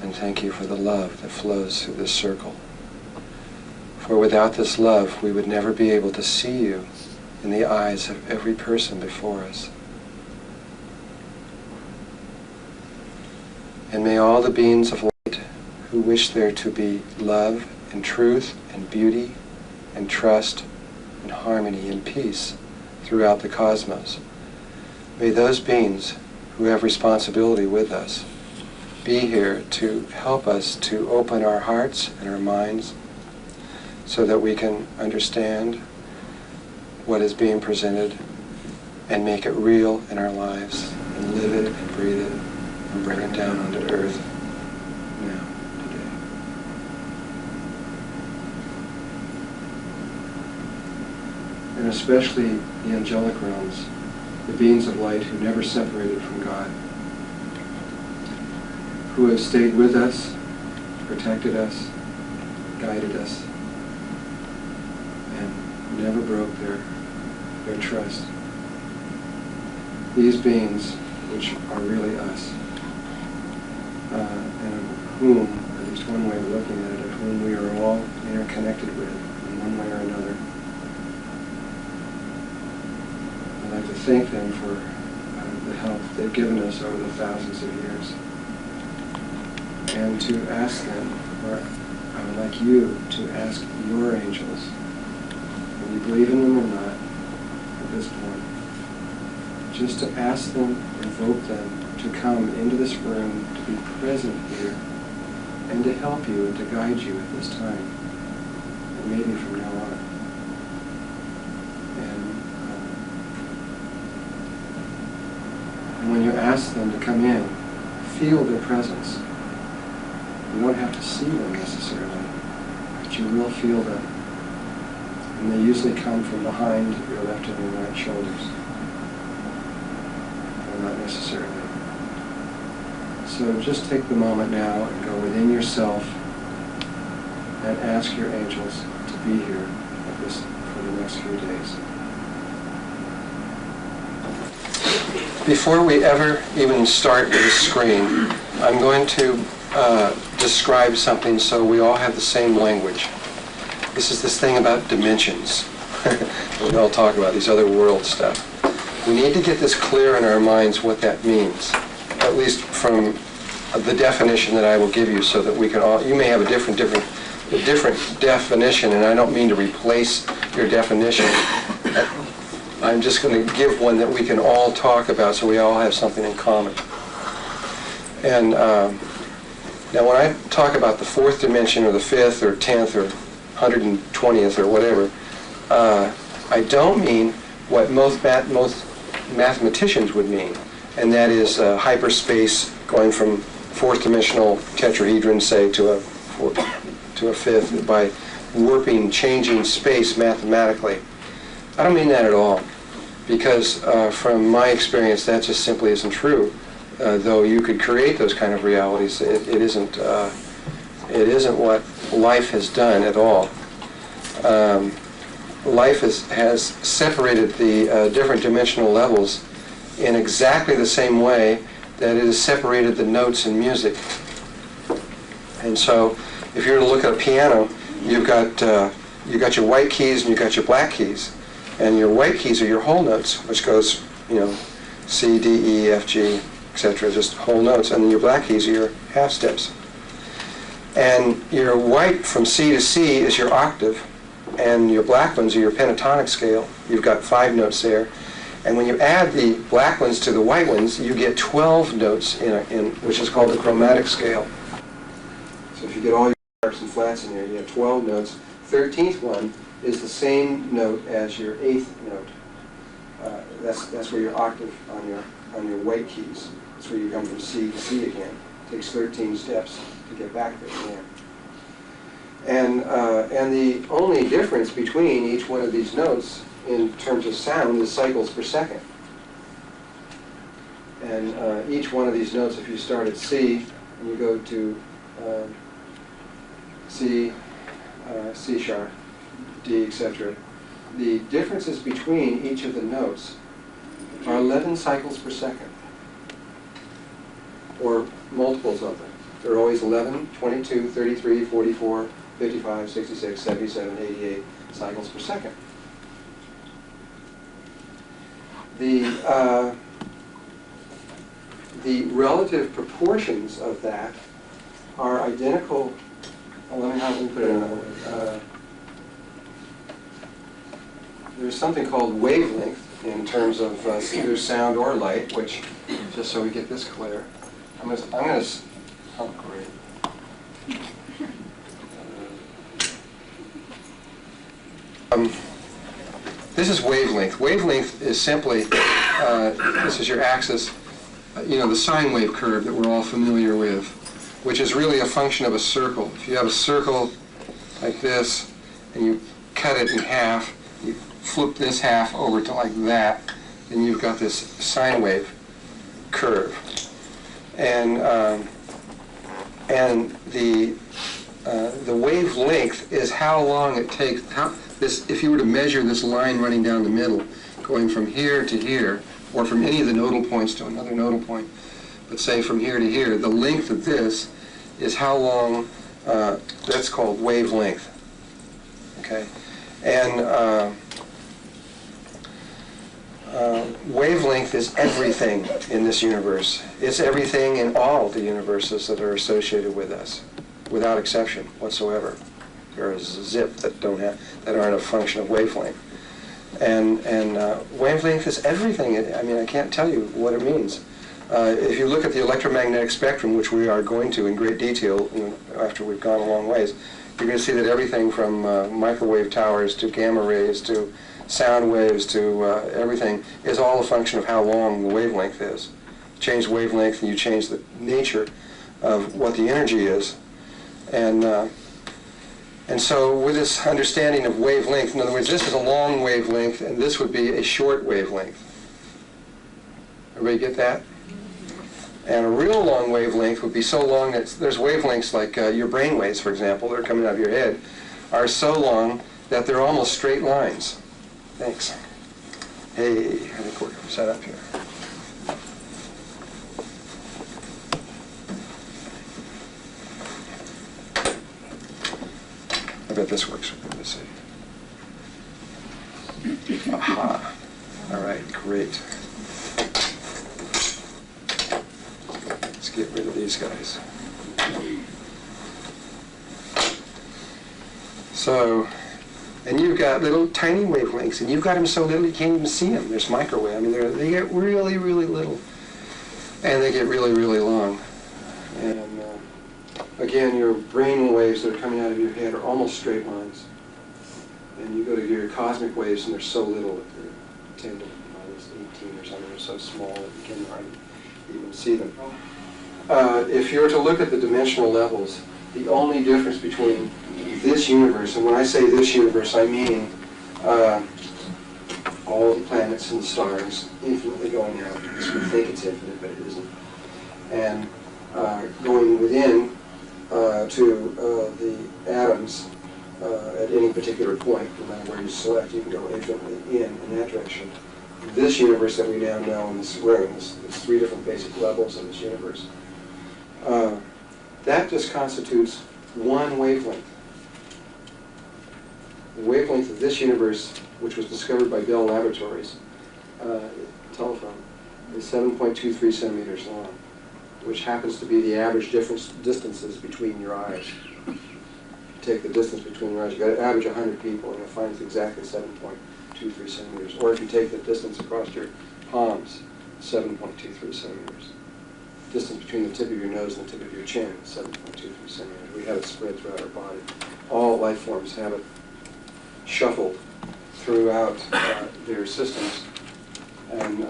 and thank you for the love that flows through this circle. For without this love, we would never be able to see you in the eyes of every person before us. And may all the beings of light who wish there to be love and truth and beauty and trust and harmony and peace throughout the cosmos, may those beings who have responsibility with us be here to help us to open our hearts and our minds so that we can understand what is being presented and make it real in our lives and live it and breathe it and bring it down onto earth now, today. And especially the angelic realms, the beings of light who never separated from God, who have stayed with us, protected us, guided us, and never broke their trust. These beings, which are really us, and of whom, at least one way of looking at it, of whom we are all interconnected with in one way or another. I'd like to thank them for the help they've given us over the thousands of years. And to ask them, or I would like you to ask your angels, whether you believe in them or not at this point, just to ask them, invoke them to come into this room, to be present here, and to help you and to guide you at this time, and maybe from now on. And when you ask them to come in, feel their presence. You don't have to see them necessarily, but you will feel them. And they usually come from behind your left and your right shoulders. Or not necessarily. So just take the moment now and go within yourself and ask your angels to be here for the next few days. Before we ever even start with the screen, I'm going to describe something so we all have the same language. This is this thing about dimensions. We all talk about these other world stuff. We need to get this clear in our minds what that means, at least from the definition that I will give you, so that we can all, you may have a different definition, and I don't mean to replace your definition. I'm just going to give one that we can all talk about so we all have something in common. And now when I talk about the fourth dimension or the fifth or 10th or 120th or whatever. I don't mean what most mathematicians would mean, and that is hyperspace going from fourth dimensional tetrahedron, say, to a fifth by warping, changing space mathematically. I don't mean that at all, because from my experience, that just simply isn't true. Though you could create those kind of realities, it isn't what life has done at all. Life has separated the different dimensional levels in exactly the same way that it has separated the notes in music. And so, if you were to look at a piano, you've got your white keys and you've got your black keys, and your white keys are your whole notes, which goes, C, D, E, F, G, etc., just whole notes, and then your black keys are your half steps. And your white from C to C is your octave, and your black ones are your pentatonic scale. You've got 5 notes there. And when you add the black ones to the white ones, you get 12 notes in which is called the chromatic scale. So if you get all your sharps and flats in there, you have 12 notes. 13th one is the same note as your 8th note. That's where your octave on your white keys. That's where you come from C to C again. It takes 13 steps to get back there again. And the only difference between each one of these notes in terms of sound is cycles per second. And each one of these notes, if you start at C and you go to C, C sharp, D, etc., the differences between each of the notes are 11 cycles per second, or multiples of them. They're always 11, 22, 33, 44, 55, 66, 77, 88 cycles per second. The relative proportions of that are identical. Let me put it another way. There's something called wavelength in terms of either sound or light, which, just so we get this clear, oh, great. This is wavelength. Wavelength is simply, this is your axis, the sine wave curve that we're all familiar with, which is really a function of a circle. If you have a circle like this, and you cut it in half, you flip this half over to like that, and you've got this sine wave curve. And the wavelength is how long it takes. If you were to measure this line running down the middle, going from here to here, or from any of the nodal points to another nodal point, but say from here to here, the length of this is how long. That's called wavelength. Okay, and wavelength is everything in this universe. It's everything in all the universes that are associated with us, without exception whatsoever. There is a zip that aren't a function of wavelength. And wavelength is everything. I mean, I can't tell you what it means. If you look at the electromagnetic spectrum, which we are going to in great detail after we've gone a long ways, you're going to see that everything from microwave towers to gamma rays to sound waves to everything is all a function of how long the wavelength is. Change the wavelength and you change the nature of what the energy is. And so with this understanding of wavelength, in other words, this is a long wavelength and this would be a short wavelength. Everybody get that? And a real long wavelength would be so long that there's wavelengths like your brain waves, for example, that are coming out of your head, are so long that they're almost straight lines. Thanks. Hey, I think we're set up here. I bet this works. Let's see. Aha. All right, great. Let's get rid of these guys. So, and you've got little tiny wavelengths, and you've got them so little you can't even see them. There's microwave. I mean, they get really, really little, and they get really, really long. And again. again, your brain waves that are coming out of your head are almost straight lines. And you go to your cosmic waves, and they're so little that they're 10 to minus 18 or something. They're so small that you can't hardly even see them. If you were to look at the dimensional levels, the only difference between this universe, and when I say this universe, I mean all the planets and the stars infinitely going out. Because we think it's infinite, but it isn't. And going within to the atoms at any particular point, no matter where you select, you can go infinitely in that direction. This universe that we now know in this room, there's 3 different basic levels in this universe. That just constitutes one wavelength. The wavelength of this universe, which was discovered by Bell Laboratories, telephone, is 7.23 centimeters long, which happens to be the average distances between your eyes. Take the distance between your eyes, you've got to average 100 people, and you'll find it's exactly 7.23 centimeters. Or if you take the distance across your palms, 7.23 centimeters. Distance between the tip of your nose and the tip of your chin, 7.23 centimeters. We have it spread throughout our body. All life forms have it shuffled throughout their systems. And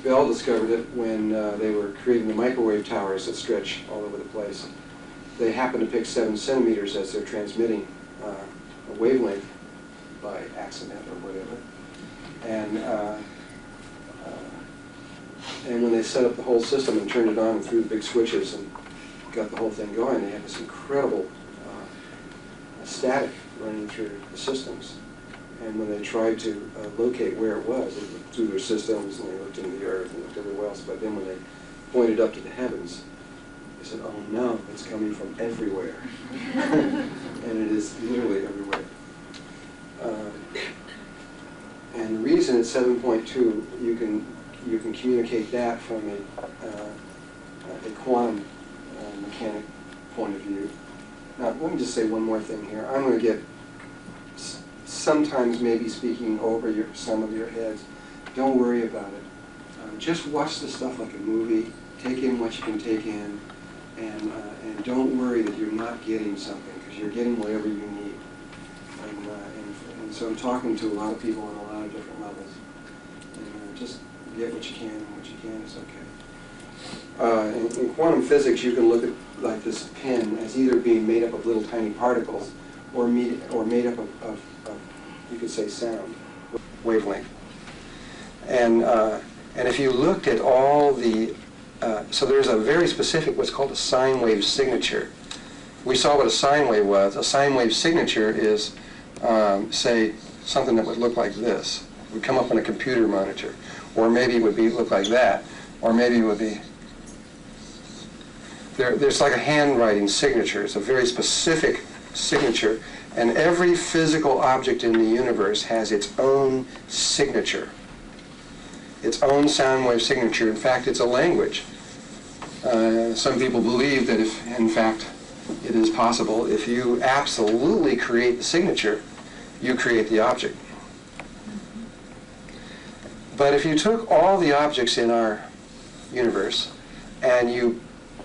Bell discovered it when they were creating the microwave towers that stretch all over the place. They happened to pick 7 centimeters as they're transmitting a wavelength by accident or whatever. And when they set up the whole system and turned it on and threw the big switches and got the whole thing going, they had this incredible static running through the systems. And when they tried to locate where it was, they looked through their systems and they looked into the earth and looked everywhere else. But then when they pointed up to the heavens, they said, "Oh no, it's coming from everywhere." And it is literally everywhere. And the reason it's 7.2, you can communicate that from a quantum mechanic point of view. Now, let me just say one more thing here. I'm going to get sometimes maybe speaking over some of your heads. Don't worry about it. Just watch the stuff like a movie. Take in what you can take in, and don't worry that you're not getting something, because you're getting whatever you need. And so I'm talking to a lot of people on a lot of different levels. And just get what you can, and what you can is okay. In quantum physics, you can look at like this pin as either being made up of little tiny particles or made up of you could say sound, wavelength. And if you looked at all the, so there's a very specific what's called a sine wave signature. We saw what a sine wave was. A sine wave signature is, say, something that would look like this. It would come up on a computer monitor. Or maybe it would look like that. Or maybe it would be, there's like a handwriting signature. It's a very specific signature. And every physical object in the universe has its own signature. Its own sound wave signature. In fact, it's a language. Some people believe that if, in fact, it is possible, if you absolutely create the signature, you create the object. But if you took all the objects in our universe and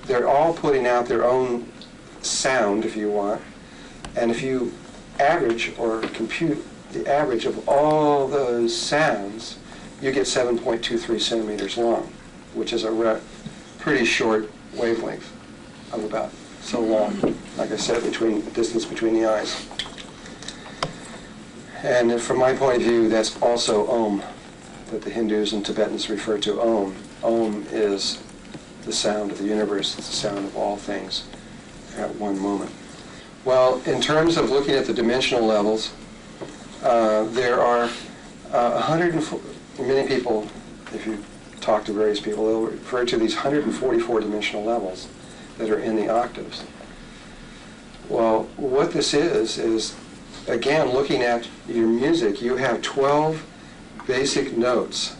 they're all putting out their own sound, if you want, and if you average or compute the average of all those sounds, you get 7.23 centimeters long, which is a pretty short wavelength of about so long, like I said, distance between the eyes. And from my point of view, that's also Om, that the Hindus and Tibetans refer to Om. Om is the sound of the universe. It's the sound of all things at one moment. Well, in terms of looking at the dimensional levels, there are many people, if you talk to various people, they'll refer to these 144 dimensional levels that are in the octaves. Well, what this is again, looking at your music, you have 12 basic notes.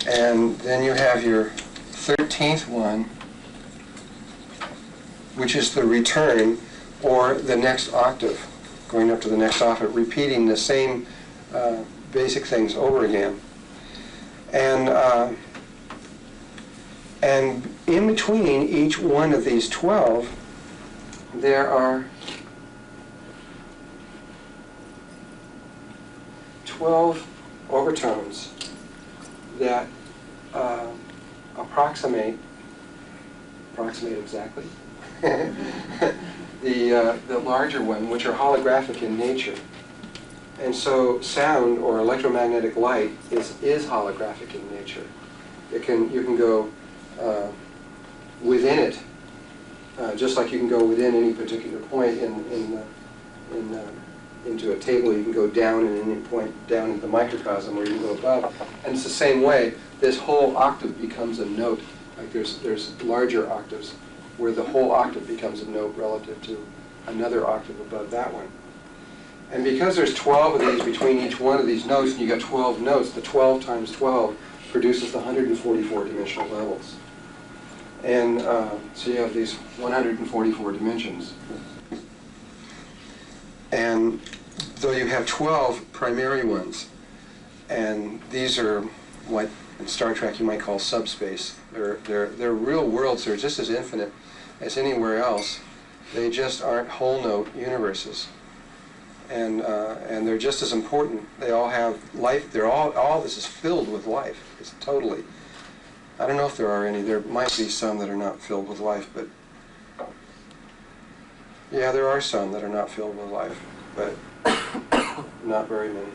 And then you have your 13th one, which is the return or the next octave. going up to the next octave, repeating the same basic things over again. And in between each one of these 12, there are 12 overtones that approximate exactly the larger one, which are holographic in nature. And so sound or electromagnetic light is holographic in nature. You can go within it, just like you can go within any particular point into a table. You can go down in any point down into the microcosm, or you can go above. And it's the same way. This whole octave becomes a note. Like there's larger octaves where the whole octave becomes a note relative to another octave above that one. And because there's 12 of these between each one of these notes, and you got 12 notes, the 12 times 12 produces the 144 dimensional levels. And so you have these 144 dimensions. And though you have 12 primary ones, and these are what in Star Trek you might call subspace. They're real worlds. They're just as infinite as anywhere else. They just aren't whole note universes. And they're just as important. They all have life. All this is filled with life. It's totally. I don't know if there are any. There might be some that are not filled with life, but yeah, there are some that are not filled with life, but not very many.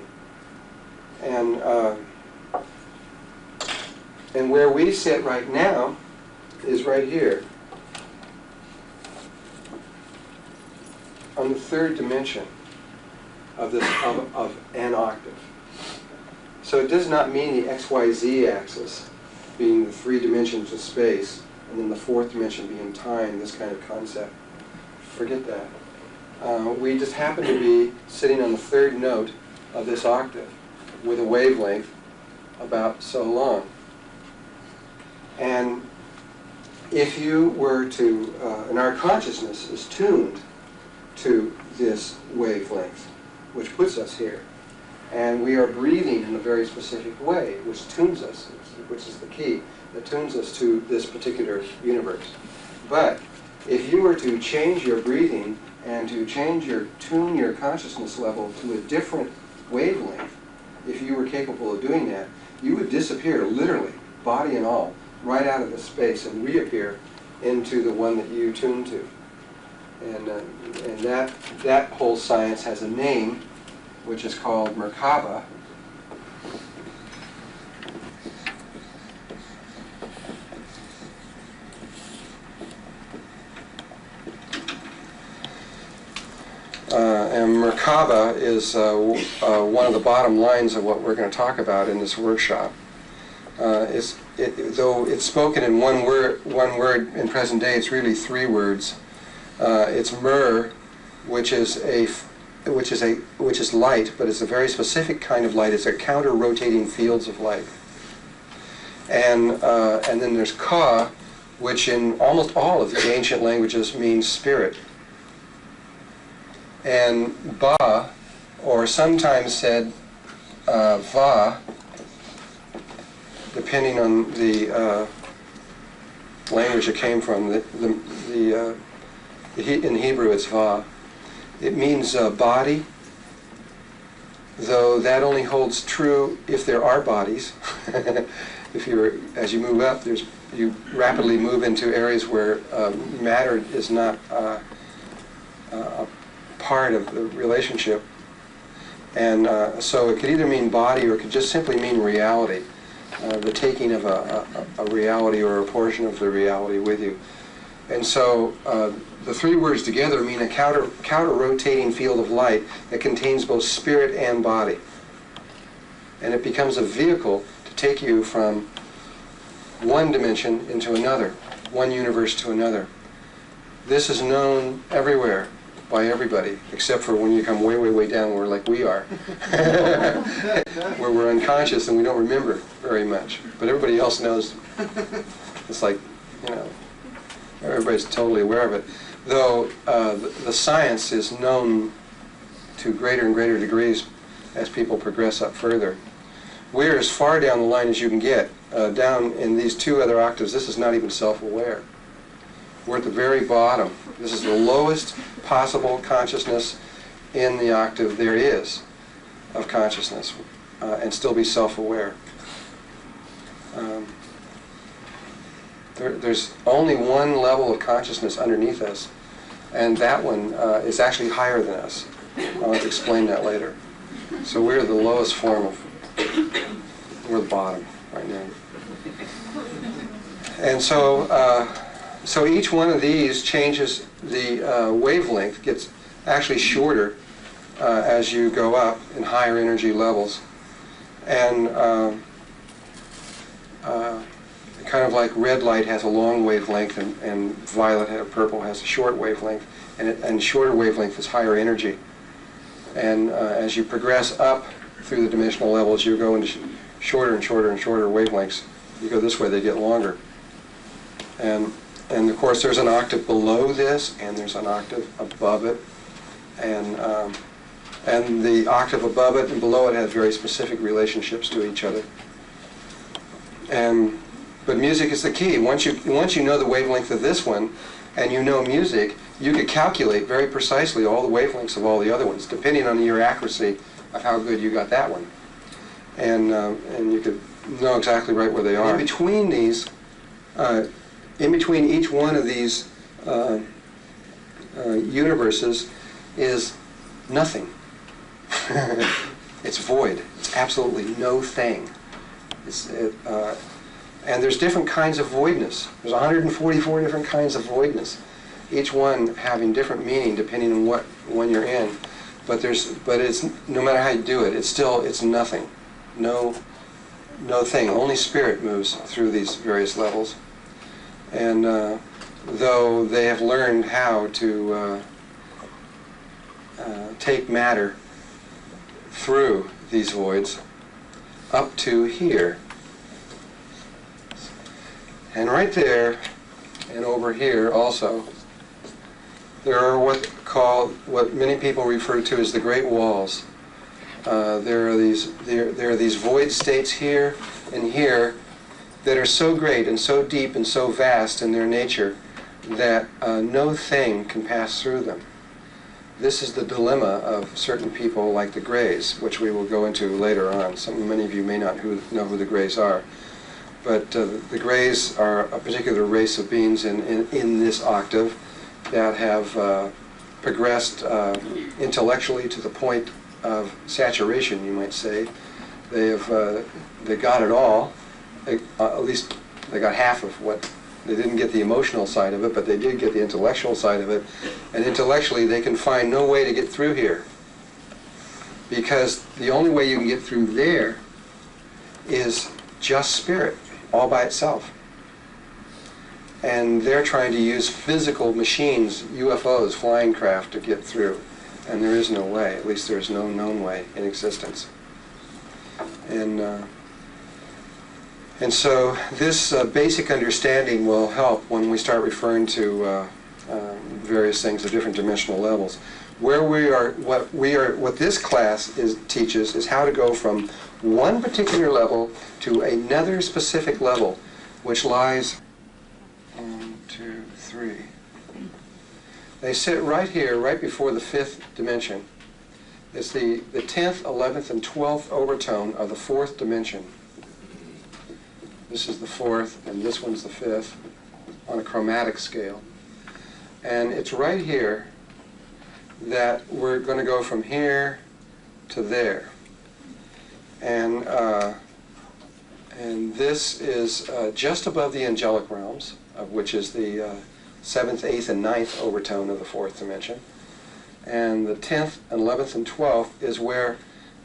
And where we sit right now is right here, on the third dimension of an octave. So it does not mean the XYZ axis being the 3 dimensions of space, and then the 4th dimension being time, this kind of concept. Forget that. We just happen to be sitting on the 3rd note of this octave with a wavelength about so long. And if you were to, and our consciousness is tuned to this wavelength, which puts us here. And we are breathing in a very specific way, which tunes us, which is the key, that tunes us to this particular universe. But if you were to change your breathing and to tune your consciousness level to a different wavelength, if you were capable of doing that, you would disappear, literally, body and all, right out of the space and reappear into the one that you tune to. And that whole science has a name, which is called Merkabah. And Merkabah is one of the bottom lines of what we're going to talk about in this workshop. Though it's spoken in one word in present day, it's really 3 words. It's Mer, which is light, but it's a very specific kind of light. It's a counter-rotating fields of light. And then there's Ka, which in almost all of the ancient languages means spirit. And Ba, or sometimes said Va, depending on the language it came from. In Hebrew it's Va. It means body, though that only holds true if there are bodies. As you move up, you rapidly move into areas where matter is not a part of the relationship. And so it could either mean body or it could just simply mean reality, the taking of a reality or a portion of the reality with you. And so the 3 words together mean a counter-rotating field of light that contains both spirit and body. And it becomes a vehicle to take you from one dimension into another, one universe to another. This is known everywhere by everybody, except for when you come way, way, way down where like we are, where we're unconscious and we don't remember very much. But everybody else knows. It's like, everybody's totally aware of it. Though the science is known to greater and greater degrees as people progress up further. We're as far down the line as you can get. Down in these two other octaves, this is not even self-aware. We're at the very bottom. This is the lowest possible consciousness in the octave there is of consciousness, and still be self-aware. There's only one level of consciousness underneath us, and that one is actually higher than us. I'll have to explain that later. So we're the lowest form of, we're the bottom right now. And so, so each one of these changes the wavelength, gets actually shorter as you go up in higher energy levels. And kind of like red light has a long wavelength, and violet or purple has a short wavelength, and shorter wavelength is higher energy. And as you progress up through the dimensional levels, you go into shorter and shorter and shorter wavelengths. You go this way, they get longer. And of course, there's an octave below this, and there's an octave above it, and the octave above it and below it have very specific relationships to each other. But music is the key. Once you know the wavelength of this one, and you know music, you could calculate very precisely all the wavelengths of all the other ones, depending on your accuracy of how good you got that one. And you could know exactly right where they are. In between these, in between each one of these universes is nothing. It's void. It's absolutely no thing. And there's different kinds of voidness. There's 144 different kinds of voidness, each one having different meaning depending on what one you're in. But it's no matter how you do it, it's nothing, no thing. Only spirit moves through these various levels. And though they have learned how to take matter through these voids up to here. And right there, and over here also, there are what many people refer to as the Great Walls. There are these void states here and here that are so great and so deep and so vast in their nature that no thing can pass through them. This is the dilemma of certain people like the Greys, which we will go into later on. Many of you may not know who the Greys are. But the Greys are a particular race of beings in this octave that have progressed intellectually to the point of saturation, you might say. They got it all. At least they got half of what. They didn't get the emotional side of it, but they did get the intellectual side of it. And intellectually, they can find no way to get through here, because the only way you can get through there is just spirit, all by itself. And they're trying to use physical machines, UFOs, flying craft, to get through. And there is no way, at least there is no known way in existence. And so this basic understanding will help when we start referring to various things at different dimensional levels. Where we are, what this class teaches is how to go from one particular level to another specific level, which lies 1, 2, 3. They sit right here, right before the 5th dimension. It's the 10th, 11th, and 12th overtone of the 4th dimension. This is the 4th, and this one's the 5th on a chromatic scale. And it's right here that we're going to go from here to there. And this is just above the angelic realms, which is the 7th, 8th, and 9th overtone of the 4th dimension. And the 10th, 11th, and 12th is where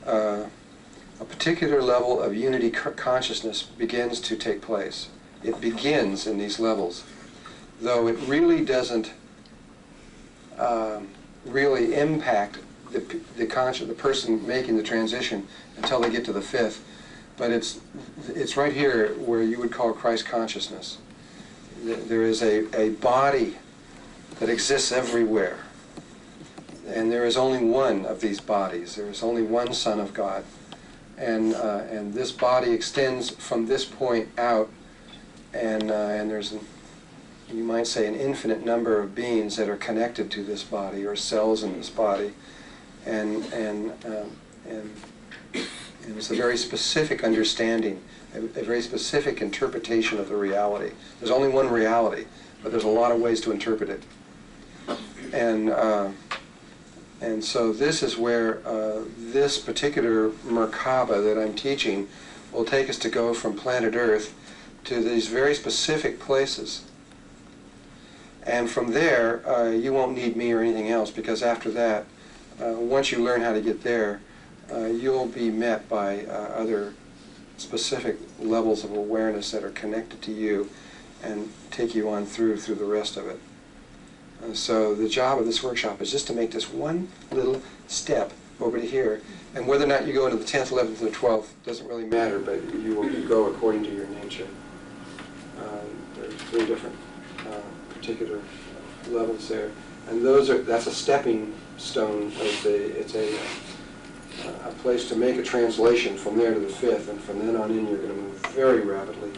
a particular level of unity consciousness begins to take place. It begins in these levels, though it really doesn't really impact the person making the transition until they get to the 5th. But it's right here where you would call Christ consciousness. There is a body that exists everywhere, And there is only one of these bodies. There is only one Son of God. And this body extends from this point out, and there's, you might say, an infinite number of beings that are connected to this body, or cells in this body. And it's a very specific understanding, a very specific interpretation of the reality. There's only one reality, but there's a lot of ways to interpret it. And so this is where this particular Merkabah that I'm teaching will take us to go from planet Earth to these very specific places. And from there, you won't need me or anything else, because after that, once you learn how to get there, you'll be met by other specific levels of awareness that are connected to you and take you on through the rest of it. So the job of this workshop is just to make this one little step over to here. And whether or not you go into the 10th, 11th, or 12th doesn't really matter, but you will go according to your nature. There's 3 different particular levels there. And that's a stepping stone. It's a place to make a translation from there to the 5th, and from then on in you're going to move very rapidly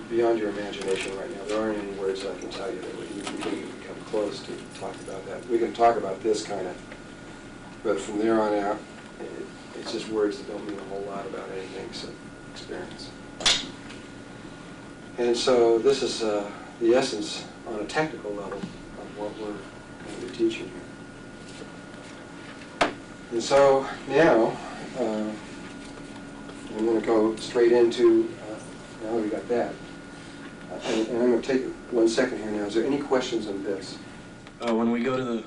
beyond your imagination right now. There aren't any words I can tell you that you can even come close to talk about that. We can talk about this kind of, but from there on out, it's just words that don't mean a whole lot about anything except experience. And so this is the essence on a technical level of what we're going to be teaching here. And so now, I'm going to go straight into, now that we got that, and I'm going to take 1 second here now. Is there any questions on this? When we go to the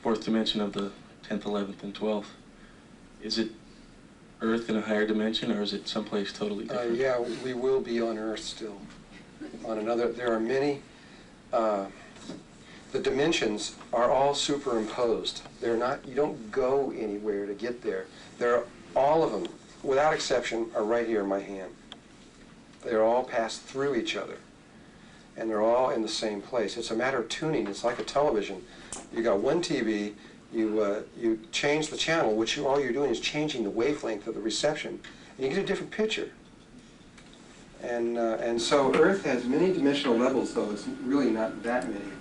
4th dimension of the 10th, 11th, and 12th, is it Earth in a higher dimension, or is it someplace totally different? Yeah, we will be on Earth still. On another, there are many, the dimensions are all superimposed. They're not, you don't go anywhere to get there. All of them, without exception, are right here in my hand. They're all passed through each other, and they're all in the same place. It's a matter of tuning. It's like a television. You got one TV, you change the channel, which all you're doing is changing the wavelength of the reception, and you get a different picture. And so Earth has many dimensional levels, though it's really not that many.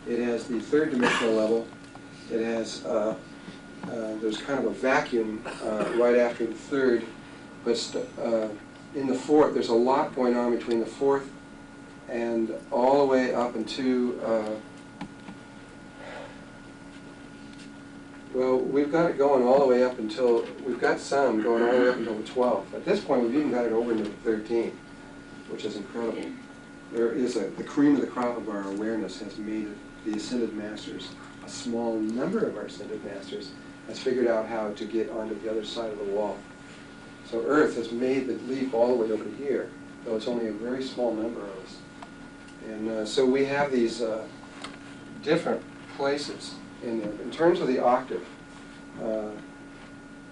It has the 3rd dimensional level. It has, there's kind of a vacuum right after the 3rd, but in the 4th, there's a lot going on between the 4th and all the way up into, well, we've got it going all the way up until, we've got some going all the way up until the 12th. At this point, we've even got it over into the 13th, which is incredible. There is the cream of the crop of our awareness has made the Ascended Masters, a small number of our Ascended Masters, has figured out how to get onto the other side of the wall. So Earth has made the leap all the way over here, though it's only a very small number of us. And so we have these different places in there. In terms of the octave,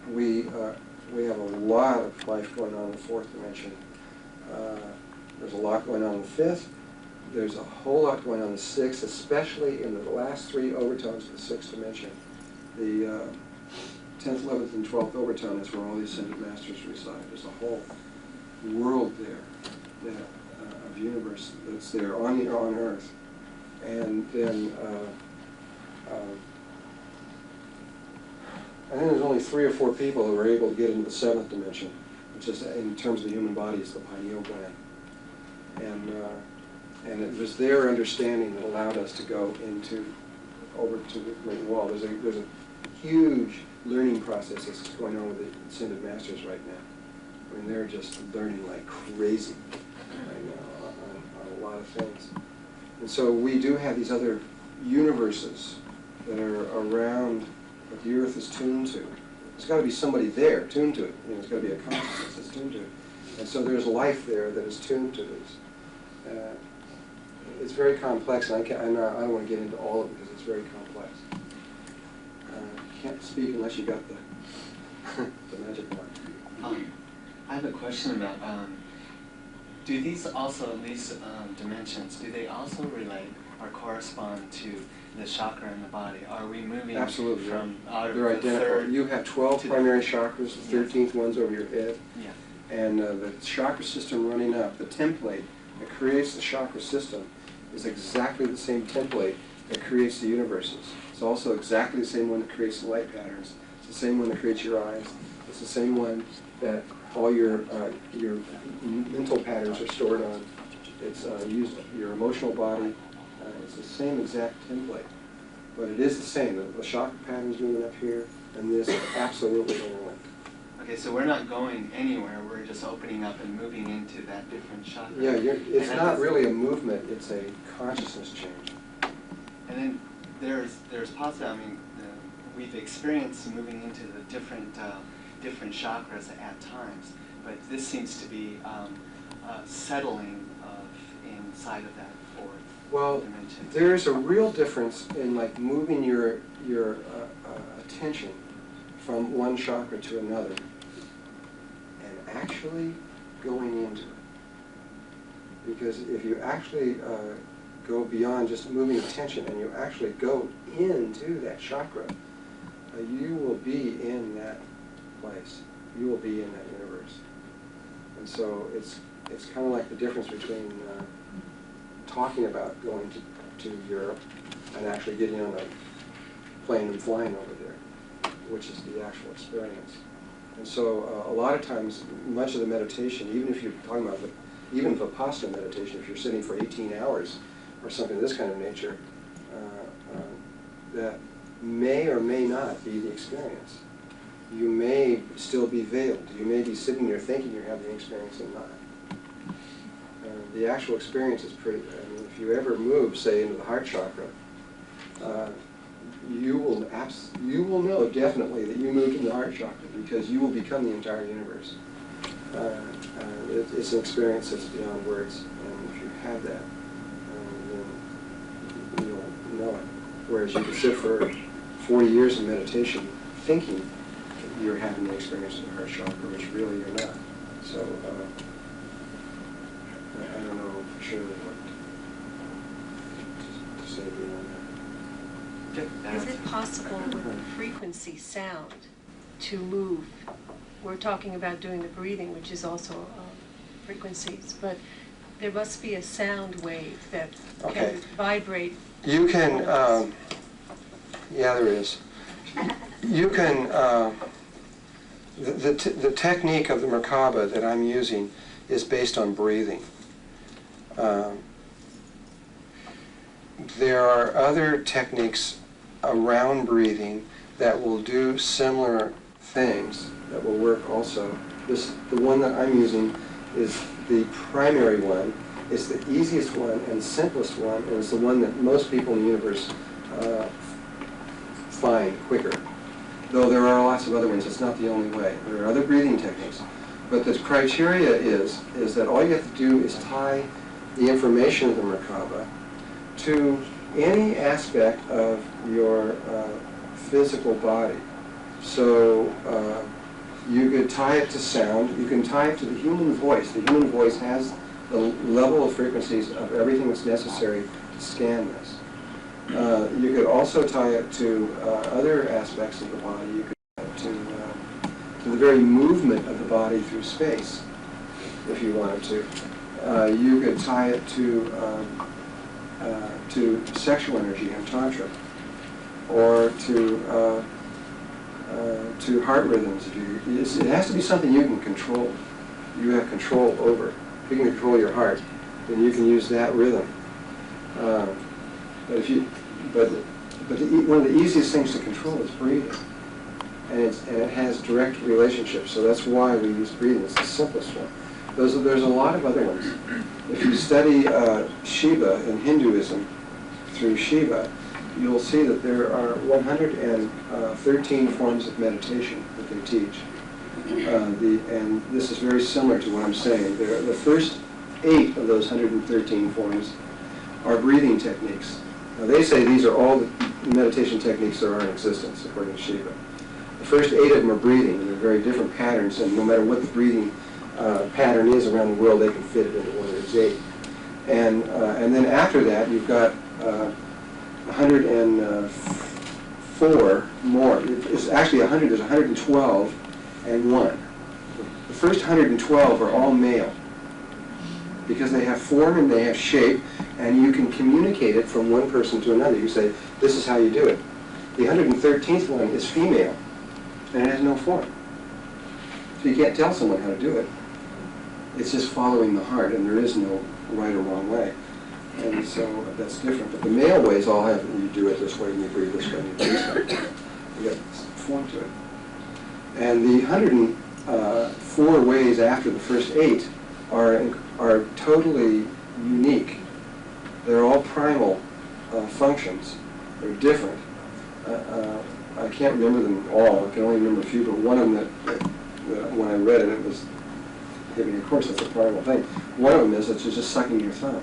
we have a lot of life going on in the 4th dimension. There's a lot going on in the 5th. There's a whole lot going on in the 6th, especially in the last 3 overtones of the 6th dimension. The 10th, 11th, and 12th overtone is where all the Ascended Masters reside. There's a whole world there of universe that's there on Earth. And then I think there's only 3 or 4 people who were able to get into the 7th dimension, which is, in terms of the human body, is the pineal gland. And it was their understanding that allowed us to go over to the Great Wall. There's a huge learning process that's going on with the Ascended Masters right now. I mean, they're just learning like crazy right now on a lot of things. And so we do have these other universes that are around what the Earth is tuned to. There's got to be somebody there tuned to it. You know, there's got to be a consciousness that's tuned to it. And so there's life there that is tuned to this. It's very complex, and I don't want to get into all of it because it's very complex. You can't speak unless you got the, the magic wand. I have a question about, do these also, these dimensions, do they also relate correspond to the chakra in the body? Are we moving Absolutely, from out of they're the identical. third? You have 12 to primary chakras, the 13th one's over your head, Yeah. and the chakra system running up, the template that creates the chakra system is exactly the same template that creates the universes. It's also exactly the same one that creates the light patterns. It's the same one that creates your eyes. It's the same one that all your mental patterns are stored on. It's used your emotional body. It's the same exact template, but it is the same. The chakra patterns moving up here, and this absolutely interlinked. Okay, so we're not going anywhere. We're just opening up and moving into that different chakra. Yeah, it's not really a movement. It's a consciousness change. And then there's possibly, I mean, we've experienced moving into the different chakras at times, but this seems to be settling inside of that fourth dimension. There's a real difference in like moving your attention from one chakra to another and actually going into it. Because if you actually go beyond just moving attention and you actually go into that chakra, you will be in that place. You will be in that universe. And so it's kind of like the difference between talking about going to Europe and actually getting on a plane and flying over there, which is the actual experience. And so a lot of times, much of the meditation, even if you're talking about even Vipassana meditation, if you're sitting for 18 hours or something of this kind of nature, that may or may not be the experience. You may still be veiled. You may be sitting there thinking you're having the experience and not. The actual experience is pretty, I mean, if you ever move, say, into the heart chakra, you will know definitely that you moved in the heart chakra because you will become the entire universe. It's an experience that's beyond words, and if you have that, then you'll know it. Whereas you can sit for 40 years in meditation thinking that you're having the experience of the heart chakra, which really you're not. So I don't know for sure what to say beyond that. Is it possible with frequency sound to move? We're talking about doing the breathing, which is also frequencies, but there must be a sound wave that can vibrate. You can, yeah, there is. You can, the technique of the Merkabah that I'm using is based on breathing. There are other techniques around breathing that will do similar things that will work also. The one that I'm using is the primary one. It's the easiest one and simplest one, and it's the one that most people in the universe find quicker. Though there are lots of other ones, it's not the only way. There are other breathing techniques. But the criteria is that all you have to do is tie the information of the Merkabah to any aspect of your physical body. So you could tie it to sound. You can tie it to the human voice. The human voice has the level of frequencies of everything that's necessary to scan this. You could also tie it to other aspects of the body. You could tie it to the very movement of the body through space, if you wanted to. You could tie it to sexual energy and tantra, or to heart rhythms. It has to be something you can control. You have control over. If you can control your heart, then you can use that rhythm. But one of the easiest things to control is breathing, and it has direct relationships. So that's why we use breathing. It's the simplest one. There's a lot of other ones. If you study Shiva in Hinduism through Shiva, you'll see that there are 113 forms of meditation that they teach. And this is very similar to what I'm saying. The first 8 of those 113 forms are breathing techniques. Now they say these are all the meditation techniques that are in existence, according to Shiva. The first 8 of them are breathing, and they're very different patterns, and no matter what the breathing pattern is around the world, they can fit it into one of those 8. And then after that, you've got 104 more. It's actually 100. There's 112 and 1. The first 112 are all male because they have form and they have shape, and you can communicate it from one person to another. You say, this is how you do it. The 113th one is female, and it has no form. So you can't tell someone how to do it. It's just following the heart, and there is no right or wrong way. And so that's different. But the male ways all have, you do it this way, and you breathe this way, and you breathe this way. You get form to it. And the 104 ways after the first 8 are totally unique. They're all primal functions. They're different. I can't remember them all. I can only remember a few, but one of them that when I read it, it was hit me. Of course, that's a primal thing. One of them is that you're just sucking your thumb.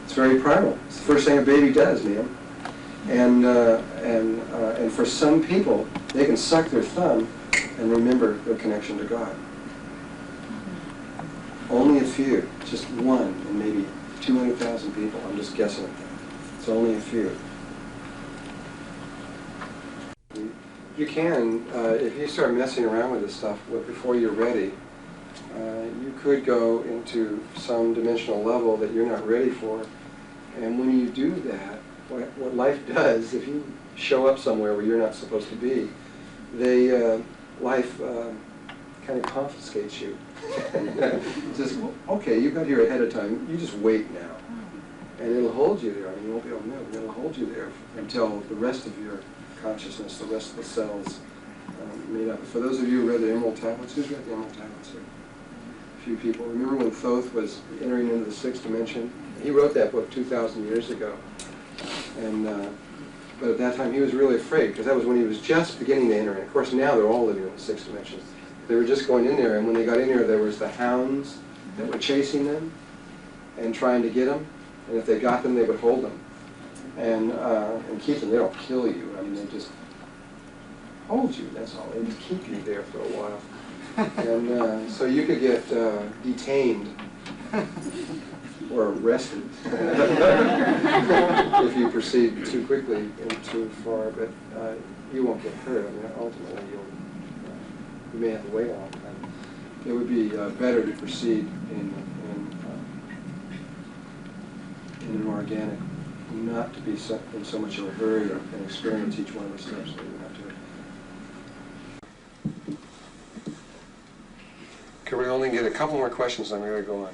It's very primal. It's the first thing a baby does, man. And for some people, they can suck their thumb and remember their connection to God. Only a few, just one, and maybe 200,000 people. I'm just guessing at that. It's only a few. You can, if you start messing around with this stuff before you're ready, you could go into some dimensional level that you're not ready for. And when you do that, what life does, if you show up somewhere where you're not supposed to be, life kind of confiscates you. It says, well, okay, you got here ahead of time, you just wait now. And it'll hold you there. I mean, you won't be able to move. It'll hold you there until the rest of your consciousness, the rest of the cells made up. For those of you who read the Emerald Tablets, who's read the Emerald Tablets here? A few people. Remember when Thoth was entering into the 6th dimension? He wrote that book 2,000 years ago. And but at that time he was really afraid, because that was when he was just beginning to enter. And of course now they're all living in the 6th dimension. They were just going in there, and when they got in there, there was the hounds that were chasing them and trying to get them. And if they got them, they would hold them and keep them. They don't kill you. I mean, they just hold you. That's all. They just keep you there for a while. And so you could get detained or arrested if you proceed too quickly and too far. But you won't get hurt. I mean, ultimately, you may have to wait a long time. It would be better to proceed in an organic, not to be in so much of a hurry and experience each one of the steps that you have to. Can we only get a couple more questions, and I'm going to go on.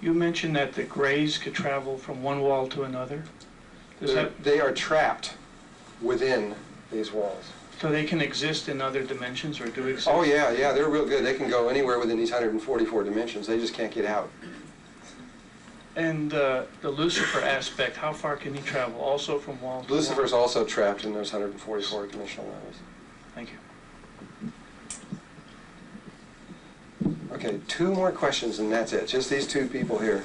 You mentioned that the grays could travel from one wall to another. They are trapped within these walls. So they can exist in other dimensions, or do exist? Oh yeah, they're real good. They can go anywhere within these 144 dimensions. They just can't get out. And the Lucifer aspect, how far can he travel? Also from wall to wall? Lucifer's also trapped in those 144 dimensional levels. Thank you. Okay, 2 more questions and that's it. Just these 2 people here.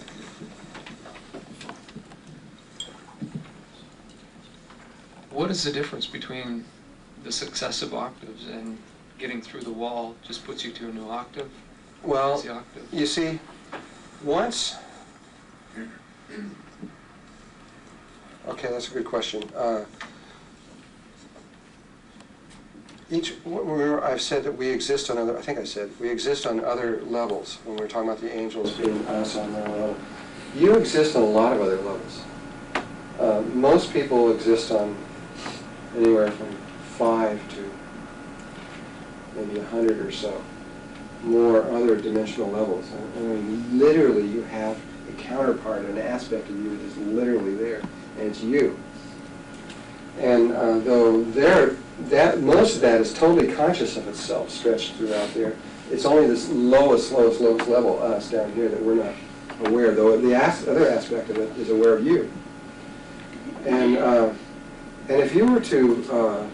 What is the difference between the successive octaves and getting through the wall just puts you to a new octave? Well, the octave? You see, once... Okay, that's a good question. Remember, I've said that we exist on other, I think I said, we exist on other levels when we're talking about the angels being us on their level. You exist on a lot of other levels. Most people exist on anywhere from 5 to maybe 100 or so more other dimensional levels. I mean, literally you have a counterpart, an aspect of you that is literally there, and it's you. And though most of that is totally conscious of itself, stretched throughout there, it's only this lowest level, us down here, that we're not aware. Though the other aspect of it is aware of you. And if you were to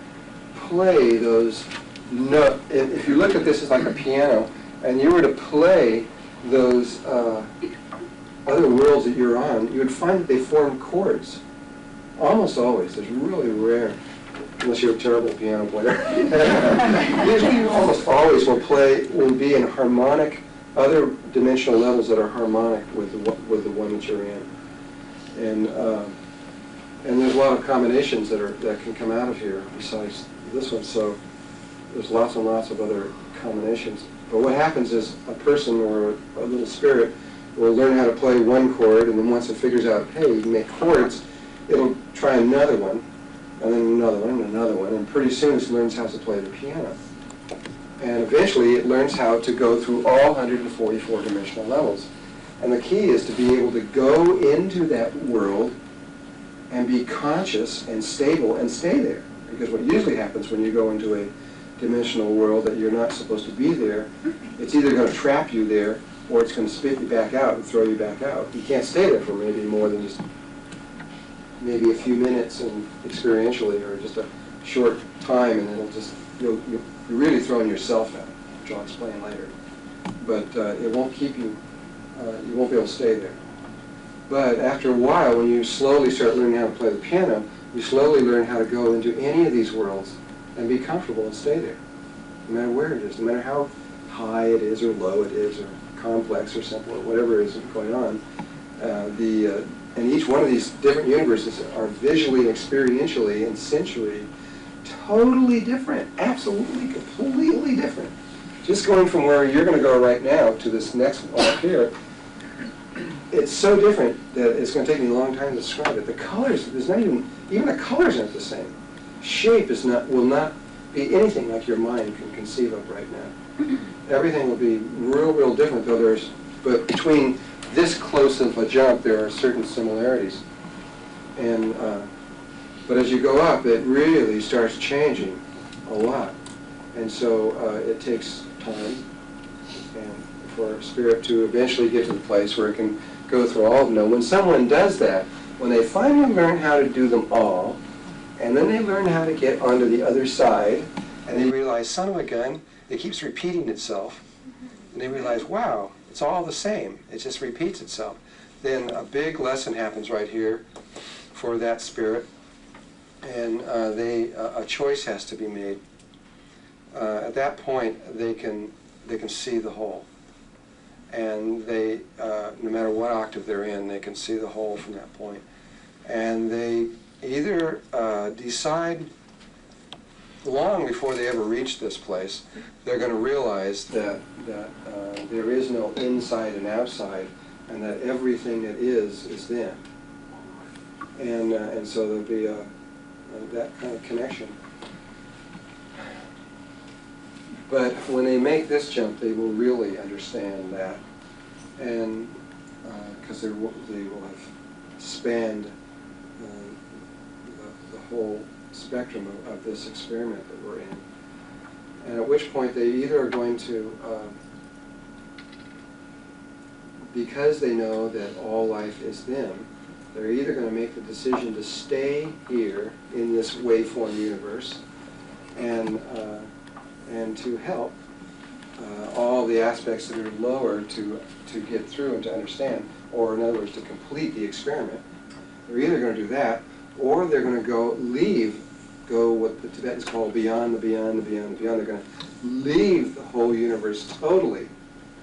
play those notes, if you look at this as like a piano, and you were to play those other worlds that you're on, you would find that they form chords. Almost always. It's really rare, unless you're a terrible piano player. Usually you almost always will be in harmonic, other dimensional levels that are harmonic with the one that you're in. And there's a lot of combinations that can come out of here besides this one. So there's lots and lots of other combinations. But what happens is a person or a little spirit will learn how to play one chord, and then once it figures out, hey, you can make chords, it'll try another one, and then another one, and another one, and pretty soon it learns how to play the piano. And eventually it learns how to go through all 144 dimensional levels. And the key is to be able to go into that world and be conscious and stable and stay there. Because what usually happens when you go into a dimensional world that you're not supposed to be there, it's either going to trap you there or it's going to spit you back out and throw you back out. You can't stay there for maybe more than just maybe a few minutes and experientially, or just a short time, and then it'll just, you're really throwing yourself out, which I'll explain later. But it won't keep you, you won't be able to stay there. But after a while, when you slowly start learning how to play the piano, you slowly learn how to go into any of these worlds and be comfortable and stay there, no matter where it is, no matter how high it is or low it is or complex or simple or whatever is going on. And each one of these different universes are visually, experientially, and sensually totally different, absolutely, completely different. Just going from where you're going to go right now to this next one up here, it's so different that it's going to take me a long time to describe it. The colors, there's not even the colors aren't the same. Shape will not be anything like your mind can conceive of right now. Everything will be real different, but between this close of a jump, there are certain similarities. And but as you go up, it really starts changing a lot. And so it takes time and for spirit to eventually get to the place where it can go through all of them. Now, when someone does that, when they finally learn how to do them all, and then they learn how to get onto the other side, and they realize, son of a gun, it keeps repeating itself, and they realize, wow, it's all the same. It just repeats itself. Then a big lesson happens right here for that spirit, and a choice has to be made. At that point, they can see the whole, and they, no matter what octave they're in, they can see the whole from that point. And they either decide, long before they ever reach this place, they're going to realize that there is no inside and outside, and that everything that is them. And so there'll be that kind of connection. But when they make this jump, they will really understand that, and because they will have spanned the whole spectrum of this experiment that we're in. And at which point they either are going to, because they know that all life is them, they're either going to make the decision to stay here in this waveform universe and to help all the aspects that are lower to get through and to understand, or in other words, to complete the experiment. They're either going to do that, or they're going to go what the Tibetans call beyond the beyond the beyond the beyond. They're going to leave the whole universe totally,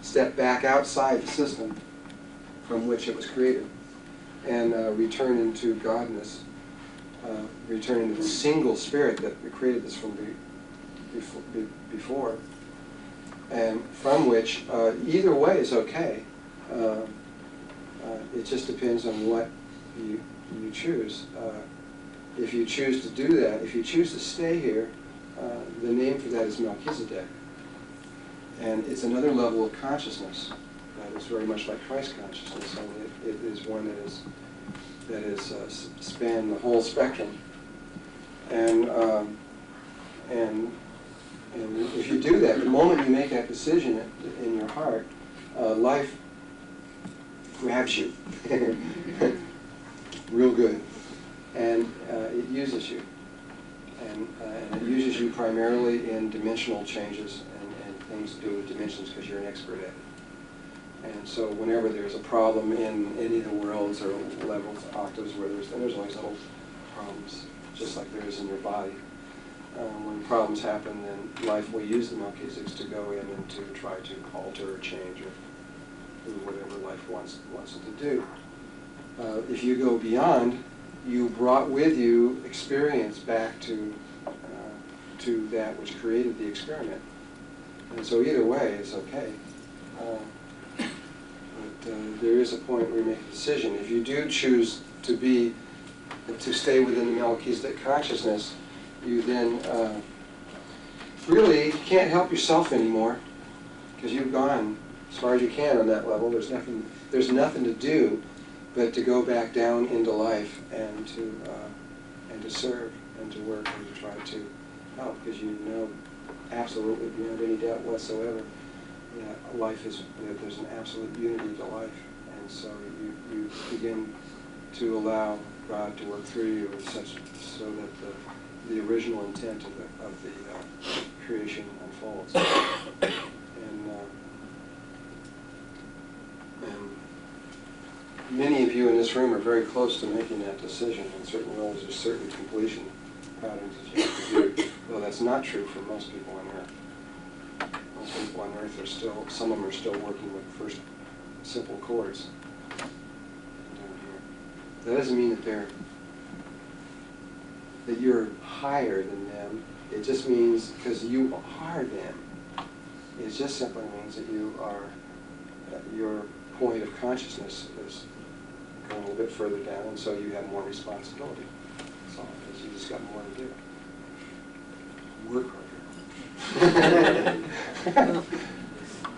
step back outside the system from which it was created, and return into godness, return into the single spirit that created this from before, and from which either way is okay. It just depends on what you choose. If you choose to do that, if you choose to stay here, the name for that is Melchizedek. And it's another level of consciousness that is very much like Christ consciousness, and it is one that is spanned the whole spectrum. And if you do that, the moment you make that decision in your heart, life grabs you real good, and it uses you, and it uses you primarily in dimensional changes and things to do with dimensions, because you're an expert at it. And so whenever there's a problem in any of the worlds or levels, octaves, where there's always little problems, just like there is in your body. When problems happen, then life will use the Melchizedeks to go in and to try to alter or change or do whatever life wants it to do. If you go beyond, you brought with you experience back to that which created the experiment. And so either way is okay. But there is a point where you make a decision. If you do choose to stay within the Melchizedek consciousness, you then really can't help yourself anymore, because you've gone as far as you can on that level. There's nothing to do but to go back down into life and to serve and to work and to try to help, because you know absolutely beyond any doubt whatsoever that there's an absolute unity to life, and so you begin to allow God to work through you so that the original intent of the creation unfolds. And many of you in this room are very close to making that decision. In certain roles, there's certain completion patterns that you have to do. Well, that's not true for most people on Earth. Most people on Earth some of them are still working with first simple chords down here. That doesn't mean that you're higher than them. It just means, because you are them, it just simply means that you are, your point of consciousness is going a little bit further down, and so you have more responsibility. That's all it is. You just got more to do. Work harder.